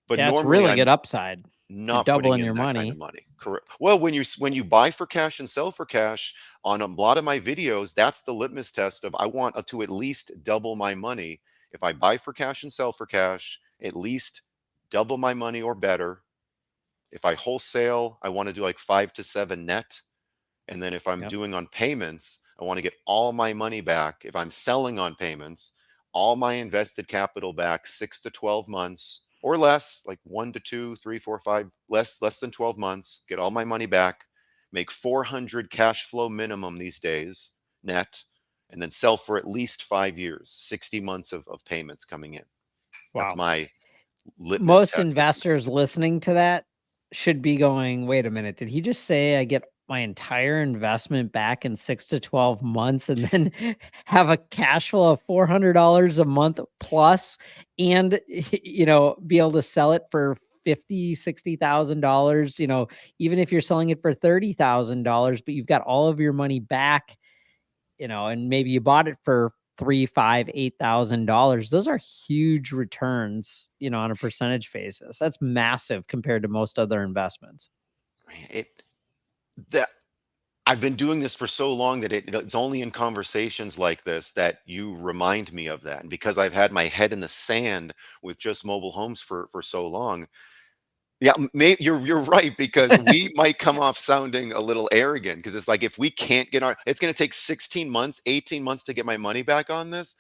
but Yeah, it's normally really good I'm upside. You're not putting doubling in your that kind of money. money. Correct. Well, when you buy for cash and sell for cash on a lot of my videos, that's the litmus test of I want to at least double my money. If I buy for cash and sell for cash, at least double my money or better. If I wholesale, I want to do like 5 to 7 net. And then if I'm Yep. doing on payments, I want to get all my money back. If I'm selling on payments, all my invested capital back 6 to 12 months or less, like 1 to 2, 3, 4, 5, less than 12 months, get all my money back, make 400 cash flow minimum these days net, and then sell for at least 5 years, 60 months of payments coming in. That's Wow. my litmus Most test. investors listening to that should be going, wait a minute, did he just say I get my entire investment back in 6 to 12 months and then have a cash flow of $400 a month plus and be able to sell it for 50, $60,000, even if you're selling it for $30,000, but you've got all of your money back, and maybe you bought it for 3, 5, $8,000. Those are huge returns, on a percentage basis. That's massive compared to most other investments. It that I've been doing this for so long that it's only in conversations like this that you remind me of that. And because I've had my head in the sand with just mobile homes for so long, yeah, maybe you're right because we might come off sounding a little arrogant because it's like if we can't get our, it's going to take 16 months, 18 months to get my money back on this.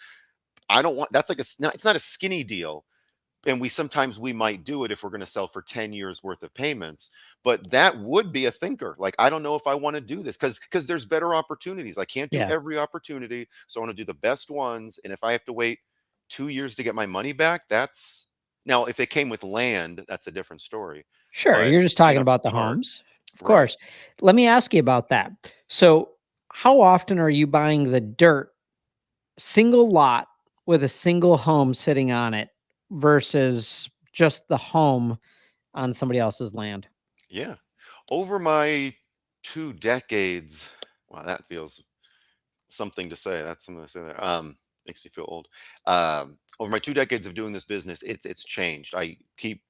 I don't want that's like it's not a skinny deal, and we might do it if we're going to sell for 10 years worth of payments, but that would be a thinker. Like, I don't know if I want to do this because there's better opportunities. I can't do Yeah, every opportunity, so I want to do the best ones. And if I have to wait 2 years to get my money back, that's now if it came with land, that's a different story. sure. But You're just talking in a about the park, homes. Of right? course. Let me ask you about that. So, how often are you buying the dirt single lot with a single home sitting on it versus just the home on somebody else's land? Yeah, over my 2 decades, wow, that feels something to say. That's something to say there. Makes me feel old. Over my 2 decades of doing this business, it's changed. I keep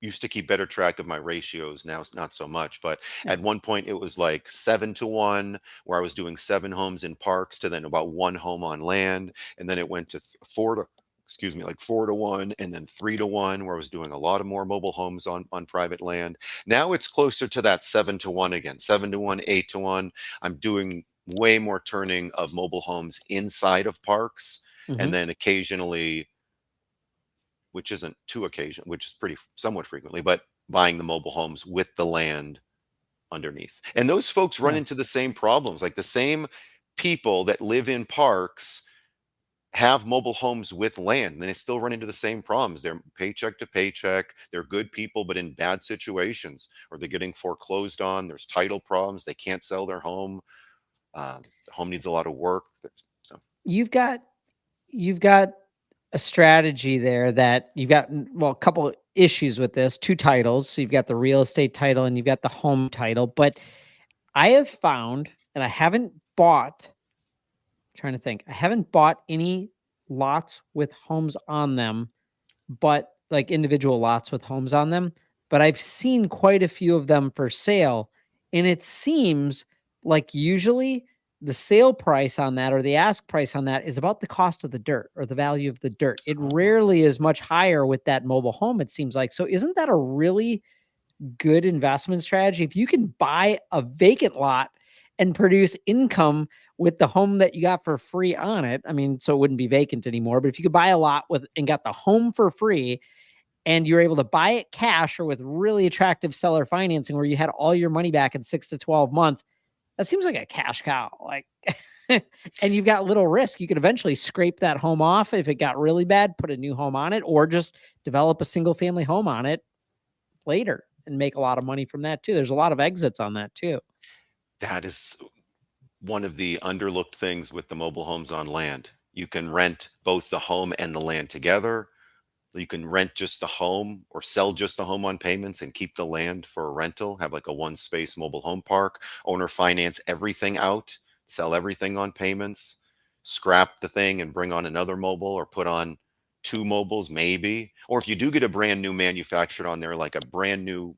used to keep better track of my ratios. Now it's not so much, but Yeah. at one point it was like 7 to 1, where I was doing 7 homes in parks to then about 1 home on land, and then it went to four to excuse me, like 4 to 1, and then 3 to 1, where I was doing a lot of more mobile homes on private land. Now it's closer to that 7 to 1 again, 7 to 1, 8 to 1. I'm doing way more turning of mobile homes inside of parks, and Hmm. then occasionally, which isn't too occasion, which is pretty somewhat frequently, but buying the mobile homes with the land underneath. And those folks run Yeah. into the same problems. Like the same people that live in parks have mobile homes with land, and they still run into the same problems. They're paycheck to paycheck. They're good people, but in bad situations, or they're getting foreclosed on. There's title problems. They can't sell their home. The home needs a lot of work. So You've got you've got a strategy there that you've got, well, a couple of issues with this, two titles. So you've got the real estate title and you've got the home title. But I have found, and I haven't bought, trying to think, I haven't bought any lots with homes on them, but like individual lots with homes on them. But I've seen quite a few of them for sale. And it seems like usually the sale price on that or the ask price on that is about the cost of the dirt or the value of the dirt. It rarely is much higher with that mobile home, it seems like. So, isn't that a really good investment strategy? If you can buy a vacant lot and produce income with the home that you got for free on it, I mean, so it wouldn't be vacant anymore, but if you could buy a lot with and got the home for free and you're able to buy it cash or with really attractive seller financing where you had all your money back in 6 to 12 months, that seems like a cash cow. Like, and you've got little risk. You could eventually scrape that home off if it got really bad, put a new home on it, or just develop a single family home on it later and make a lot of money from that too. There's a lot of exits on that too. That is one of the underlooked things with the mobile homes on land. You can rent both the home and the land together. You can rent just the home or sell just the home on payments and keep the land for a rental, have like a one space mobile home park, owner finance everything out, sell everything on payments, scrap the thing and bring on another mobile or put on two mobiles maybe. Or if you do get a brand new manufactured on there, like a brand new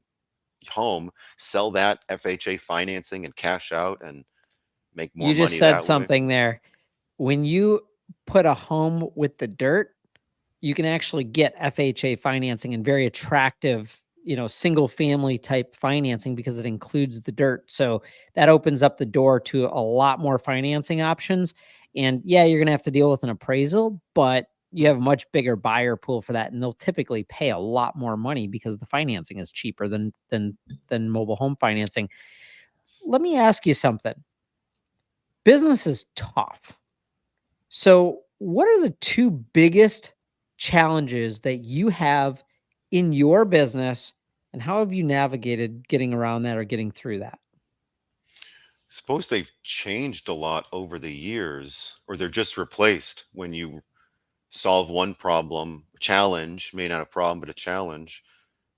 home, sell that FHA financing and cash out and make more You just money said that way. something there. When you put a home with the dirt, you can actually get FHA financing and very attractive, single family type financing because it includes the dirt. So that opens up the door to a lot more financing options. And yeah, you're going to have to deal with an appraisal, but you Mm. have a much bigger buyer pool for that, and they'll typically pay a lot more money because the financing is cheaper than mobile home financing. Let me ask you something. Business is tough. So, what are the two biggest challenges that you have in your business, and how have you navigated getting around that or getting through that? Suppose they've changed a lot over the years, or they're just replaced when you solve one problem, challenge, may not a problem, but a challenge,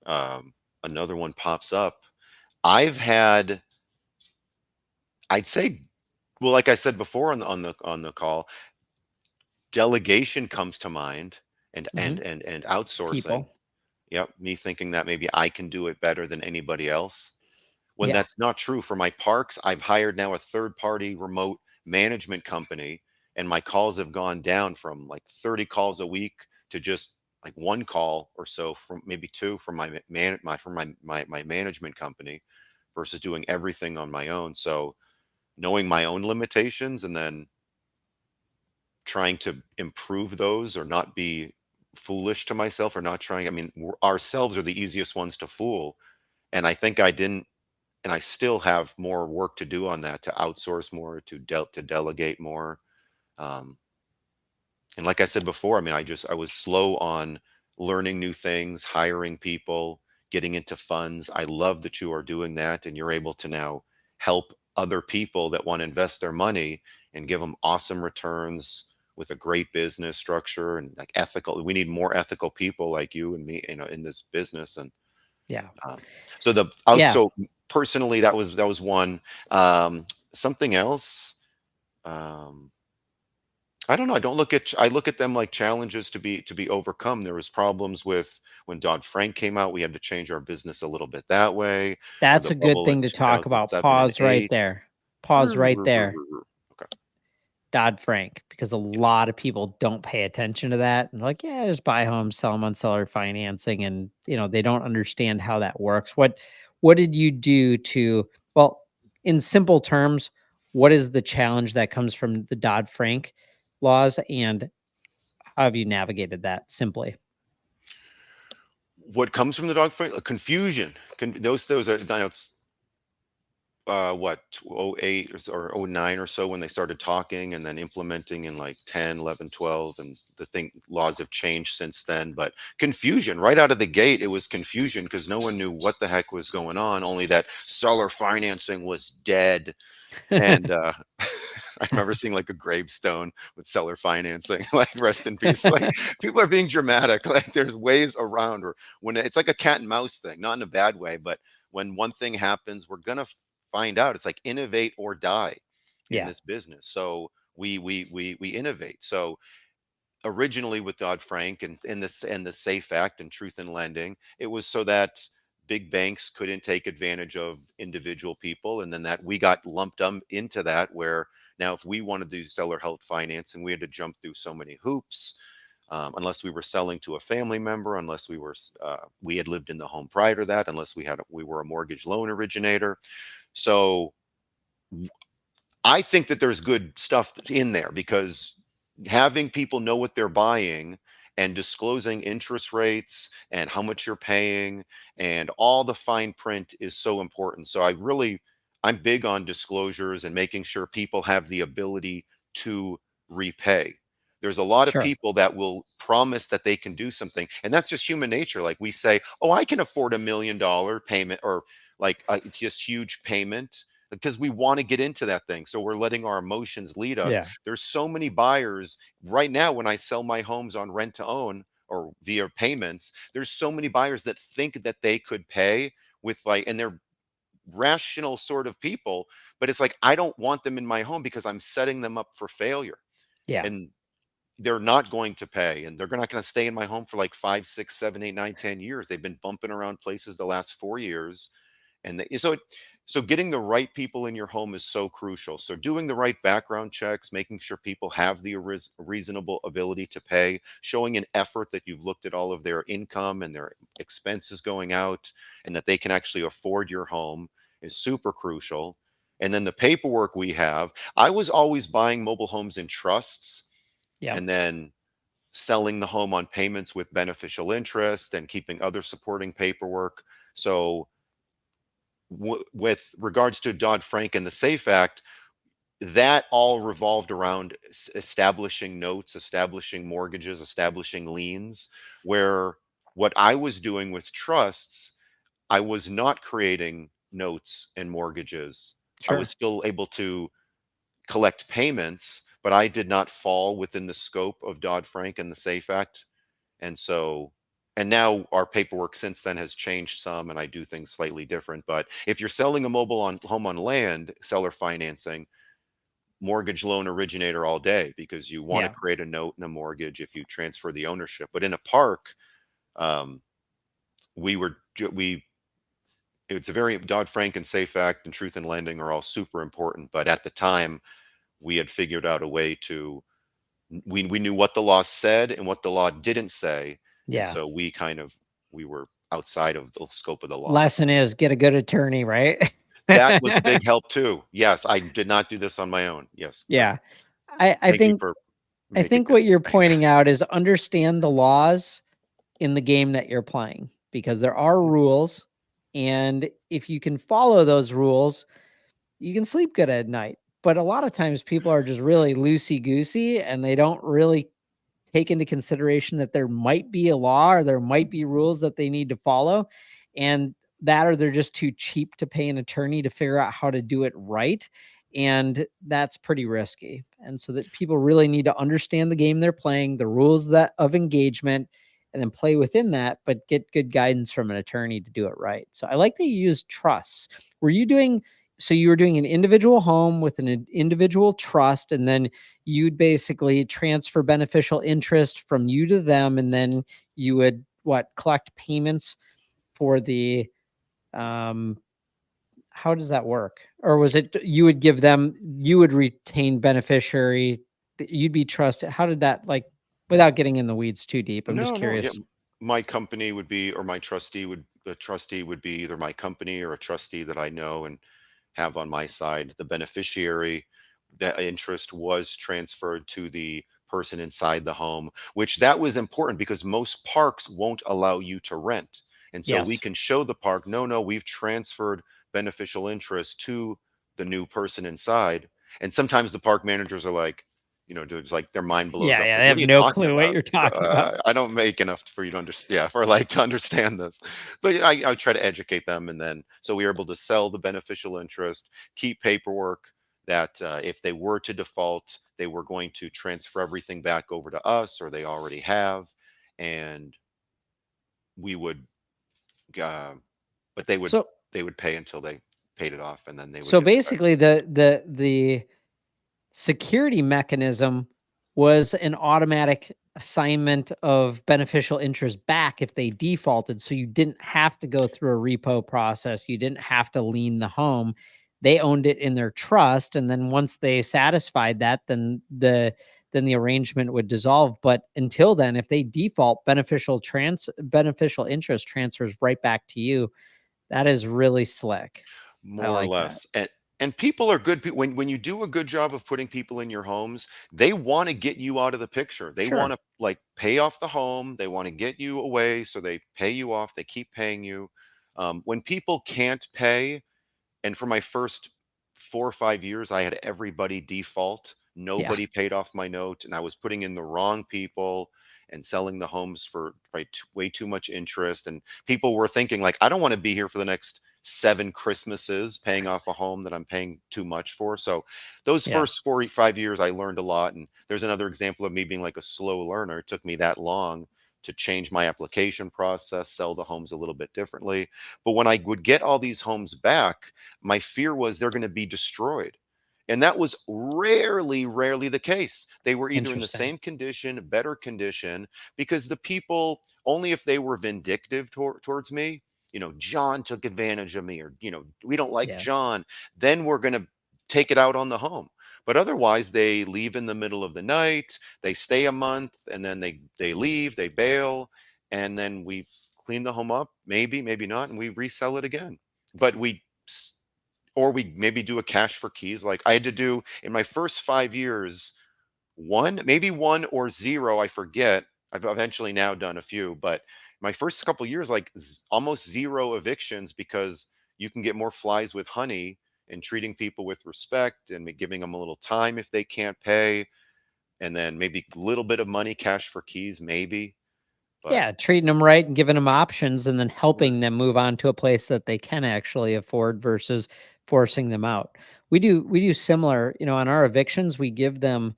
um, another one pops up. I've had, I'd say, well, like I said before on the call, delegation comes to mind, and and Mhm. and and outsourcing. People. Yep, me thinking that maybe I can do it better than anybody else. When Yeah. that's not true for my parks, I've hired now a third party remote management company, and my calls have gone down from like 30 calls a week to just like one call or so, from maybe two, from my management company, versus doing everything on my own. So knowing my own limitations and then trying to improve those, or not be foolish to myself, or not trying, I mean, ourselves are the easiest ones to fool. And I think I didn't, and I still have more work to do on that, to outsource more, to delegate more. Um, and like I said before, I mean, I was slow on learning new things, hiring people, getting into funds. I love that you are doing that, and you're able to now help other people that want to invest their money and give them awesome returns with a great business structure and like ethical. We need more ethical people like you and me, in this business. And Yeah. um, so the out Yeah. so personally, that was one. Um, Something else. Um, I don't know. I look at them like challenges to be overcome. There was problems with when Dodd Frank came out. We had to change our business a little bit that way, or That's the a good bubble in thing to talk about. 2007 and Pause right 8. there. Pause right there. Okay. Dodd Frank, because a Yes. lot of people don't pay attention to that. And like, yeah, just buy homes, sell them on seller financing, and they don't understand how that works. What did you do to, well, in simple terms, what is the challenge that comes from the Dodd Frank laws, and how have you navigated that simply? What comes from the Dodd Frank? Confusion. Those are, I know it's what, 08 or 09 or so, when they started talking and then implementing in like 10, 11, 12, and the thing, laws have changed since then. But confusion right out of the gate, it was confusion because no one knew what the heck was going on, only that seller financing was dead. And I remember seeing like a gravestone with seller financing, like rest in peace. Like, people are being dramatic. Like, there's ways around, or when it's like a cat and mouse thing, not in a bad way, but when one thing happens, we're gonna find out. It's like innovate or die in Yeah. this business. So we innovate. So originally with Dodd Frank and the Safe Act and Truth in Lending, it was so that big banks couldn't take advantage of individual people, and then that we got lumped into that, where now if we wanted to do seller held financing, we had to jump through so many hoops. Unless we were selling to a family member, unless we had lived in the home prior to that, unless we were a mortgage loan originator. So I think that there's good stuff in there, because having people know what they're buying and disclosing interest rates and how much you're paying and all the fine print is so important. So I'm big on disclosures and making sure people have the ability to repay. There's a lot of Sure. people that will promise that they can do something, and that's just human nature. Like we say, "Oh, I can afford $1 million payment," or like just huge payment, because we want to get into that thing. So we're letting our emotions lead us. Yeah. There's so many buyers right now when I sell my homes on rent to own or via payments. There's so many buyers that think that they could pay with like, and they're rational sort of people, but it's like I don't want them in my home because I'm setting them up for failure. Yeah. And they're not going to pay, and they're not going to stay in my home for like 5, 6, 7, 8, 9, 10 years. They've been bumping around places the last 4 years, and so getting the right people in your home is so crucial. So doing the right background checks, making sure people have the reasonable ability to pay, showing an effort that you've looked at all of their income and their expenses going out, and that they can actually afford your home is super crucial. And then the paperwork we have, I was always buying mobile homes in trusts Yep. and then selling the home on payments with beneficial interest and keeping other supporting paperwork. So with regards to Dodd Frank and the SAFE Act, that all revolved around establishing notes, establishing mortgages, establishing liens. Where what I was doing with trusts, I was not creating notes and mortgages. I was Sure. still able to collect payments, but I did not fall within the scope of Dodd Frank and the SAFE Act. And so, and now our paperwork since then has changed some, and I do things slightly different. But if you're selling a mobile on home on land, seller financing, mortgage loan originator all day, because you want to Yeah. create a note and a mortgage if you transfer the ownership. But in a park, um, we were we it's a very Dodd Frank and SAFE Act and Truth in Lending are all super important. But at the time, we had figured out a way to we knew what the law said and what the law didn't say, and Yeah. so we were outside of the scope of the law. Lesson is get a good attorney, right? That was a big help too. Yes, I did not do this on my own. Yes, good. Yeah. I Thank you think for I making think me what you're understand. pointing out is understand the laws in the game that you're playing, because there are rules, and if you can follow those rules, you can sleep good at night. But a lot of times people are just really loosey goosey and they don't really take into consideration that there might be a law or there might be rules that they need to follow, and that or they're just too cheap to pay an attorney to figure out how to do it right, and that's pretty risky. And so that people really need to understand the game they're playing, the rules that of engagement, and then play within that, but get good guidance from an attorney to do it right. So I like that you use trusts. Were you doing so you were doing an individual home with an individual trust, and then you'd basically transfer beneficial interest from you to them, and then you would collect payments for the um how does that work? Or was it you would give them, you would retain beneficiary, you'd be trusted? How did that, like, without getting in the weeds too deep, I'm just No, no, yeah. curious. My company would be, or my trustee would, the trustee would be either my company or a trustee that I know and have on my side. The beneficiary, that interest was transferred to the person inside the home, which that was important because most parks won't allow you to rent. And so we Yes. can show the park, no, no, we've transferred beneficial interest to the new person inside. And sometimes the park managers are like, there's like their mind blows Yeah, up. yeah, Like, they what have are you no talking clue what about? you're talking about. I don't make enough for you to understand. Yeah, for like to understand this, but I try to educate them, and then so we are able to sell the beneficial interest, keep paperwork that if they were to default, they were going to transfer everything back over to us, or they already have, and we would, uh, but So they would pay until they paid it off, and then they would so get it back. basically the security mechanism was an automatic assignment of beneficial interest back if they defaulted. So you didn't have to go through a repo process. You didn't have to lien the home. They owned it in their trust. And then once they satisfied that, then the arrangement would dissolve. But until then, if they default, beneficial interest transfers right back to you. That is really slick. I More or like that. less. And people are good when you do a good job of putting people in your homes, they want to get you out of the picture. They want Sure. to like pay off the home, they want to get you away, so they pay you off, they keep paying you. When people can't pay, And for my first 4 or 5 years, I had everybody default. Yeah. Nobody paid off my note, and I was putting in the wrong people and selling the homes for way too much interest. And people were thinking, like, I don't want to be here for the next 7 Christmases paying off a home that I'm paying too much for. So those Yeah. first 4 or 5 years, I learned a lot. And there's another example of me being like a slow learner. It took me that long to change my application process, sell the homes a little bit differently. But when I would get all these homes back, my fear was they're going to be destroyed. And that was rarely the case. They were either in the Interesting. same condition, better condition, because the people, only if they were vindictive towards me, John took advantage of me, or, we don't like Yeah. John, then we're going to take it out on the home. But otherwise, they leave in the middle of the night, they stay a month, and then they leave, they bail, and then we clean the home up, maybe not, and we resell it again. But or we maybe do a cash for keys. Like I had to do in my first 5 years, maybe one or zero, I forget. I've eventually now done a few, but my first couple years, like almost zero evictions, because you can get more flies with honey, and treating people with respect and giving them a little time if they can't pay, and then maybe a little bit of money, cash for keys, maybe. But Yeah, treating them right and giving them options and then right. helping them move on to a place that they can actually afford versus forcing them out. We do similar, on our evictions, we give them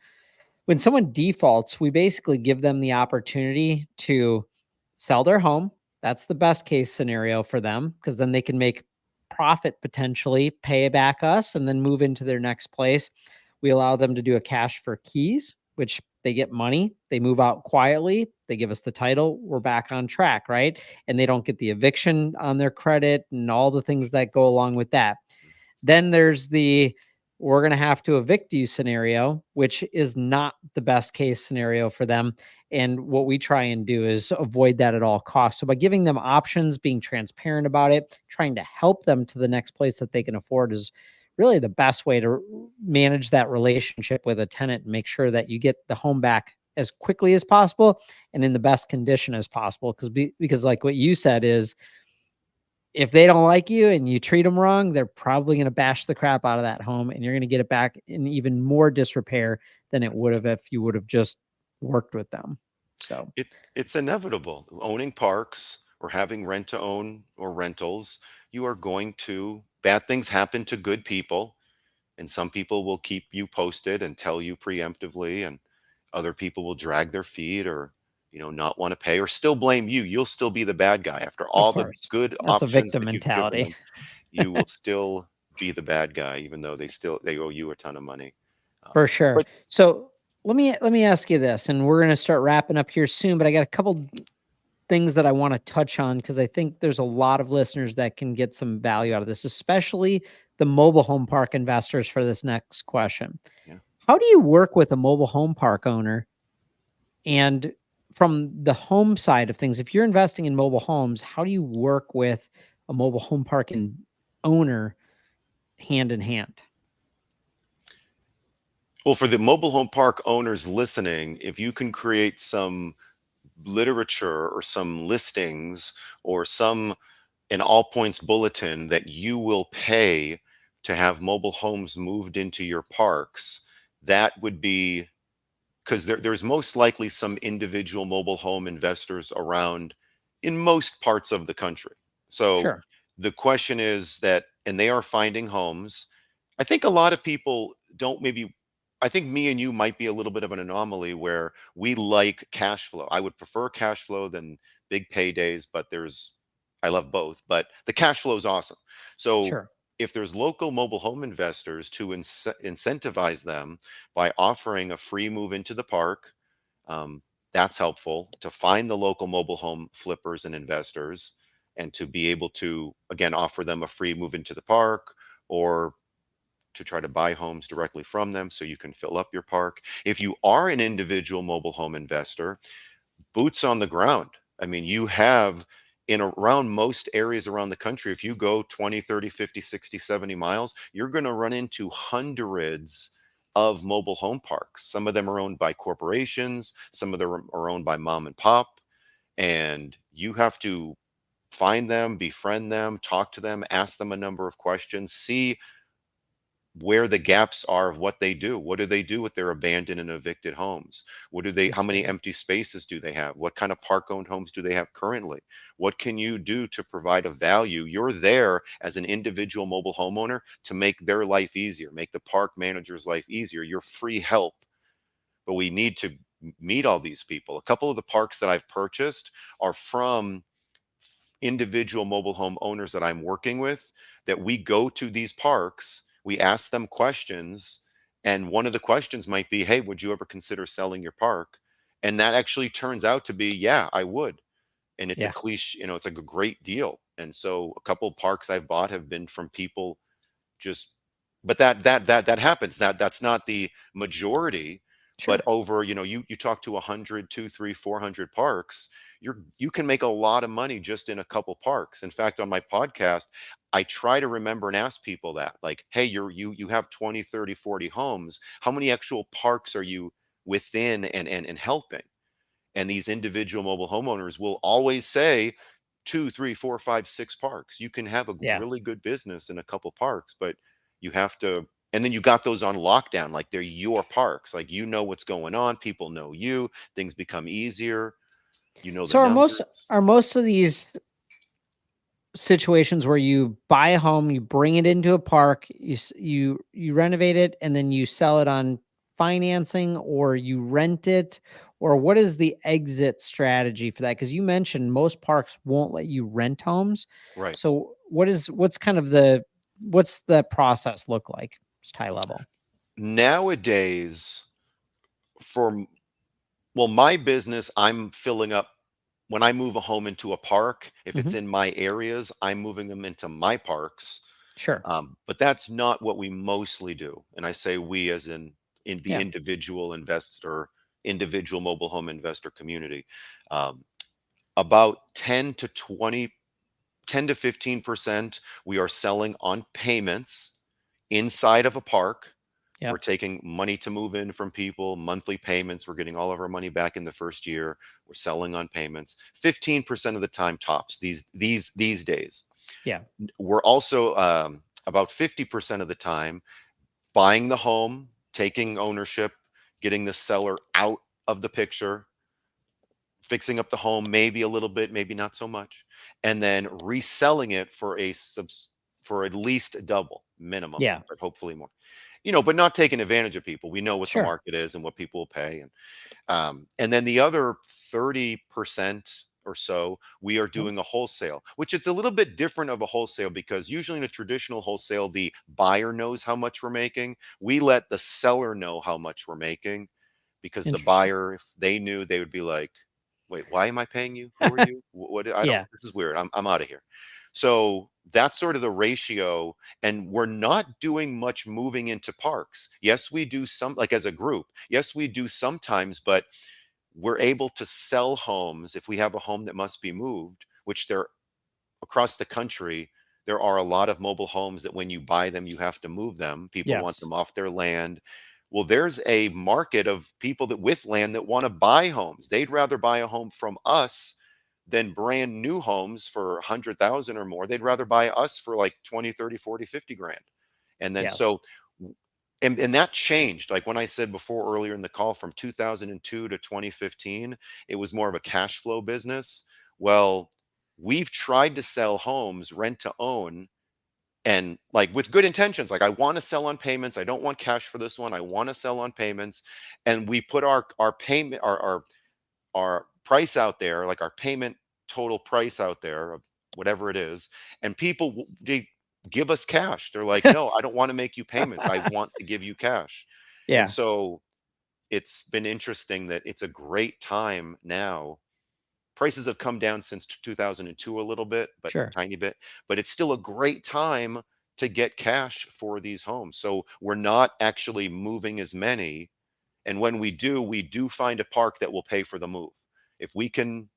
when someone defaults, we basically give them the opportunity to sell their home. That's the best case scenario for them because then they can make profit potentially, pay back us, and then move into their next place. We allow them to do a cash for keys, which they get money. They move out quietly. They give us the title. We're back on track, right? And they don't get the eviction on their credit and all the things that go along with that. Then there's the we're going to have to evict you scenario, which is not the best case scenario for them. And what we try and do is avoid that at all costs. So by giving them options, being transparent about it, trying to help them to the next place that they can afford is really the best way to manage that relationship with a tenant and make sure that you get the home back as quickly as possible and in the best condition as possible. Because like what you said is if they don't like you and you treat them wrong, they're probably going to bash the crap out of that home and you're going to get it back in even more disrepair than it would have if you would have just worked with them. So, It's inevitable. Owning parks or having rent to own or rentals, you are going to bad things happen to good people, and some people will keep you posted and tell you preemptively, and other people will drag their feet, or not want to pay, or still blame you. You'll still be the bad guy after of all the course, good that's a options victim that you've given mentality. them. You will still be the bad guy, even though they owe you a ton of money. For sure. But So, let me ask you this and we're going to start wrapping up here soon, but I got a couple things that I want to touch on because I think there's a lot of listeners that can get some value out of this, especially the mobile home park investors for this next question. yeah. How do you work with a mobile home park owner? And from the home side of things, if you're investing in mobile homes, how do you work with a mobile home park and owner hand in hand? Well, for the mobile home park owners listening, if you can create some literature or some listings or some an all points bulletin that you will pay to have mobile homes moved into your parks, that would be, because there's most likely some individual mobile home investors around in most parts of the country. So Sure, the question is that, and they are finding homes. I think a lot of people don't maybe. I think me and you might be a little bit of an anomaly where we like cash flow. I would prefer cash flow than big paydays, but I love both, but the cash flow is awesome. So sure. if there's local mobile home investors to incentivize them by offering a free move into the park. Um, that's helpful to find the local mobile home flippers and investors, and to be able to, again, offer them a free move into the park, or to try to buy homes directly from them so you can fill up your park. If you are an individual mobile home investor, boots on the ground. I mean, you have in around most areas around the country, if you go 20, 30, 50, 60, 70 miles, you're going to run into hundreds of mobile home parks. Some of them are owned by corporations, some of them are owned by mom and pop, and you have to find them, befriend them, talk to them, ask them a number of questions, see where the gaps are of what they do. What do they do with their abandoned and evicted homes? How That's many good. empty spaces do they have? What kind of park owned homes do they have currently? What can you do to provide a value? You're there as an individual mobile homeowner to make their life easier, make the park manager's life easier. You're free help, but we need to meet all these people. A couple of the parks that I've purchased are from individual mobile home owners that I'm working with, that we go to these parks, we ask them questions, and one of the questions might be, "Hey, would you ever consider selling your park?" And that actually turns out to be, "Yeah, I would." And it's a Yeah. cliche, it's like a great deal. And so a couple of parks I've bought have been from people just, but that happens. That's not the majority. But Sure. over, you talk to 100, 2, 3, 400 parks, you can make a lot of money just in a couple parks. In fact, on my podcast, I try to remember and ask people that, like, hey, you have 20, 30, 40 homes, how many actual parks are you within and helping? And these individual mobile homeowners will always say two, three, four, five, six parks. You can have a Yeah. really good business in a couple parks, but you have to. And then you got those on lockdown, like they're your parks. Like, you know what's going on. People know you. Things become easier. You know the So numbers. are most of these situations where you buy a home, you bring it into a park, you renovate it, and then you sell it on financing, or you rent it, or what is the exit strategy for that? Because you mentioned most parks won't let you rent homes. Right. So what's the process look like? Just high level. Nowadays, for well, my business, I'm filling up when I move a home into a park. If Hmm. it's in my areas, I'm moving them into my parks. Sure. But that's not what we mostly do. And I say we as in the Yeah. individual investor, individual mobile home investor community. Um, about 10 to 20, 10 to 15%, we are selling on payments inside of a park. Yeah. We're taking money to move in from people, monthly payments. We're getting all of our money back in the first year. We're selling on payments. 15% of the time tops these days. Yeah. We're also about 50% of the time buying the home, taking ownership, getting the seller out of the picture, fixing up the home, maybe a little bit, maybe not so much, and then reselling it for for at least double minimum, Yeah. but hopefully more. But not taking advantage of people. We know what the Sure. market is and what people will pay, and then the other 30% or so, we are Yep. doing a wholesale, which it's a little bit different of a wholesale, because usually in a traditional wholesale, the buyer knows how much we're making. We let the seller know how much we're making, because the Interesting. buyer, if they knew, they would be like, wait, why am I paying you? Who are you? What? I don't, Yeah. this is weird. I'm out of here. So that's sort of the ratio. And we're not doing much moving into parks. Yes, we do some, like as a group. Yes, we do sometimes, but we're able to sell homes if we have a home that must be moved, which there across the country, there are a lot of mobile homes that when you buy them, you have to move them. People want Yes. them off their land. Well, there's a market of people that with land that want to buy homes. They'd rather buy a home from us than brand new homes for 100,000 or more. They'd rather buy us for like 20, 30, 40, 50 grand. And then Yes. so and that changed. Like when I said before earlier in the call, from 2002 to 2015, it was more of a cash flow business. Well, we've tried to sell homes rent to own, and like with good intentions, like I want to sell on payments, I don't want cash for this one, I want to sell on payments. And we put our payment, our price out there, like our payment total price out there of whatever it is, and they give us cash. They're like, no, I don't want to make you payments, I want to give you cash. And Yeah. so it's been interesting that it's a great time now. Prices have come down since 2002 a little bit, but Sure. tiny bit, but it's still a great time to get cash for these homes. So we're not actually moving as many, and when we do find a park that will pay for the move. If we can,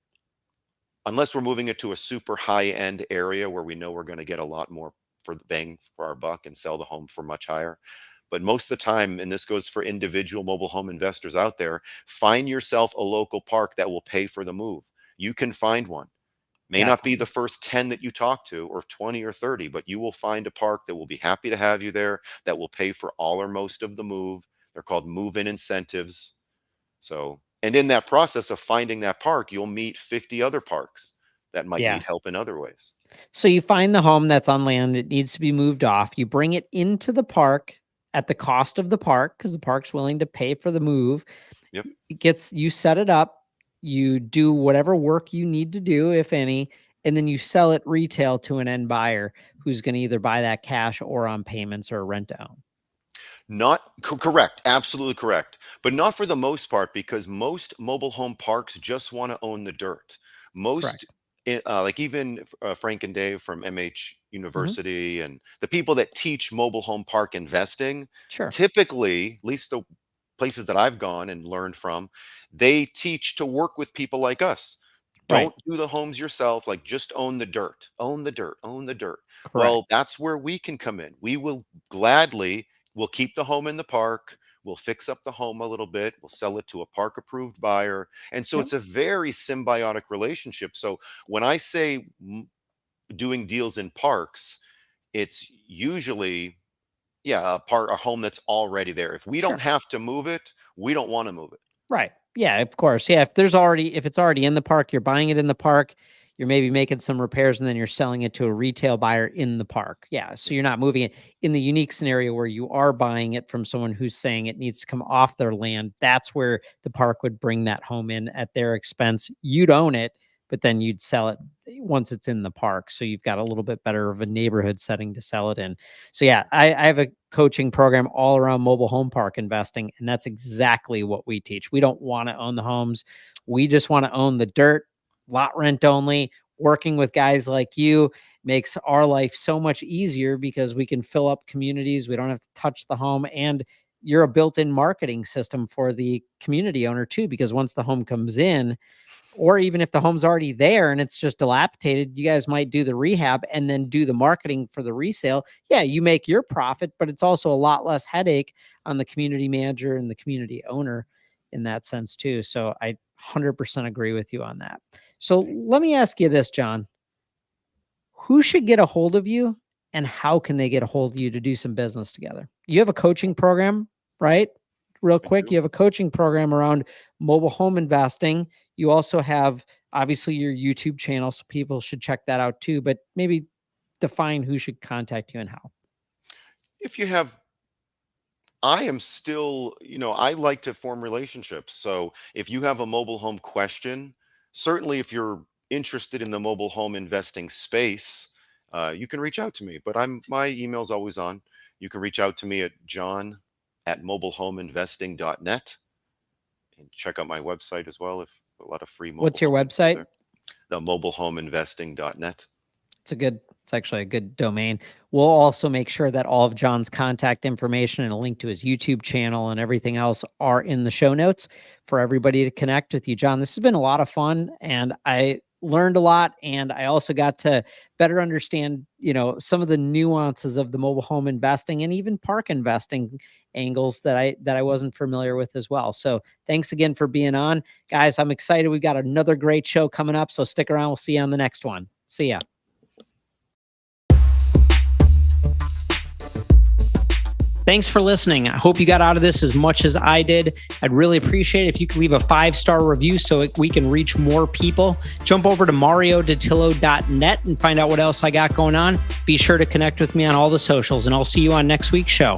unless we're moving it to a super high end area where we know we're going to get a lot more for the bang for our buck and sell the home for much higher. But most of the time, and this goes for individual mobile home investors out there, find yourself a local park that will pay for the move. You can find one. May not be the Definitely. first 10 that you talk to, or 20 or 30, but you will find a park that will be happy to have you there, that will pay for all or most of the move. They're called move-in incentives. So, and in that process of finding that park, you'll meet 50 other parks that might Yeah. need help in other ways. So you find the home that's on land, it needs to be moved off. You bring it into the park at the cost of the park because the park's willing to pay for the move. Yep. It gets you set it up, you do whatever work you need to do, if any, and then you sell it retail to an end buyer who's going to either buy that cash or on payments or rent to own. Not correct, absolutely correct. But not for the most part, because most mobile home parks just want to own the dirt. Most, Correct. like even Frank and Dave from MH Hmm. University and the people that teach mobile home park investing, Sure. typically, at least the places that I've gone and learned from, they teach to work with people like us. Right. Don't do the homes yourself, like just own the dirt, own the dirt, own the dirt. Correct. Well, that's where we can come in. We will gladly, we'll keep the home in the park. We'll fix up the home a little bit. We'll sell it to a park approved buyer. And so Yep. it's a very symbiotic relationship. So when I say doing deals in parks, it's usually, yeah, a home that's already there. If we don't Sure. have to move it, we don't want to move it. Right. Yeah, of course. Yeah, if it's already in the park, you're buying it in the park, you're maybe making some repairs and then you're selling it to a retail buyer in the park. Yeah, so you're not moving it. In the unique scenario where you are buying it from someone who's saying it needs to come off their land, that's where the park would bring that home in at their expense. You'd own it, but then you'd sell it once it's in the park. So you've got a little bit better of a neighborhood setting to sell it in. So yeah, I have a coaching program all around mobile home park investing, and that's exactly what we teach. We don't want to own the homes. We just want to own the dirt, lot rent only. Working with guys like you makes our life so much easier because we can fill up communities. We don't have to touch the home, and you're a built-in marketing system for the community owner too, because once the home comes in, or even if the home's already there and it's just dilapidated, you guys might do the rehab and then do the marketing for the resale. Yeah, you make your profit, but it's also a lot less headache on the community manager and the community owner in that sense too. So I 100% agree with you on that. So let me ask you this, John. Who should get a hold of you and how can they get a hold of you to do some business together? You have a coaching program, right? Real I quick, do. you have a coaching program around mobile home investing. You also have obviously your YouTube channel, so people should check that out too, but maybe define who should contact you and how. If you have, I am still, I like to form relationships. So if you have a mobile home question, certainly if you're interested in the mobile home investing space, you can reach out to me. But my email's always on. You can reach out to me at john@mobilehomeinvesting.net, and check out my website as well. If a lot of free mobile What's your home info website? there. The mobilehomeinvesting.net. It's actually a good domain. We'll also make sure that all of John's contact information and a link to his YouTube channel and everything else are in the show notes for everybody to connect with you. John, this has been a lot of fun and I learned a lot, and I also got to better understand, some of the nuances of the mobile home investing and even park investing angles that I wasn't familiar with as well. So, thanks again for being on. Guys, I'm excited. We've got another great show coming up, so stick around. We'll see you on the next one. See ya. Thanks for listening. I hope you got out of this as much as I did. I'd really appreciate it if you could leave a 5-star review so we can reach more people. Jump over to mariodattilo.net and find out what else I got going on. Be sure to connect with me on all the socials, and I'll see you on next week's show.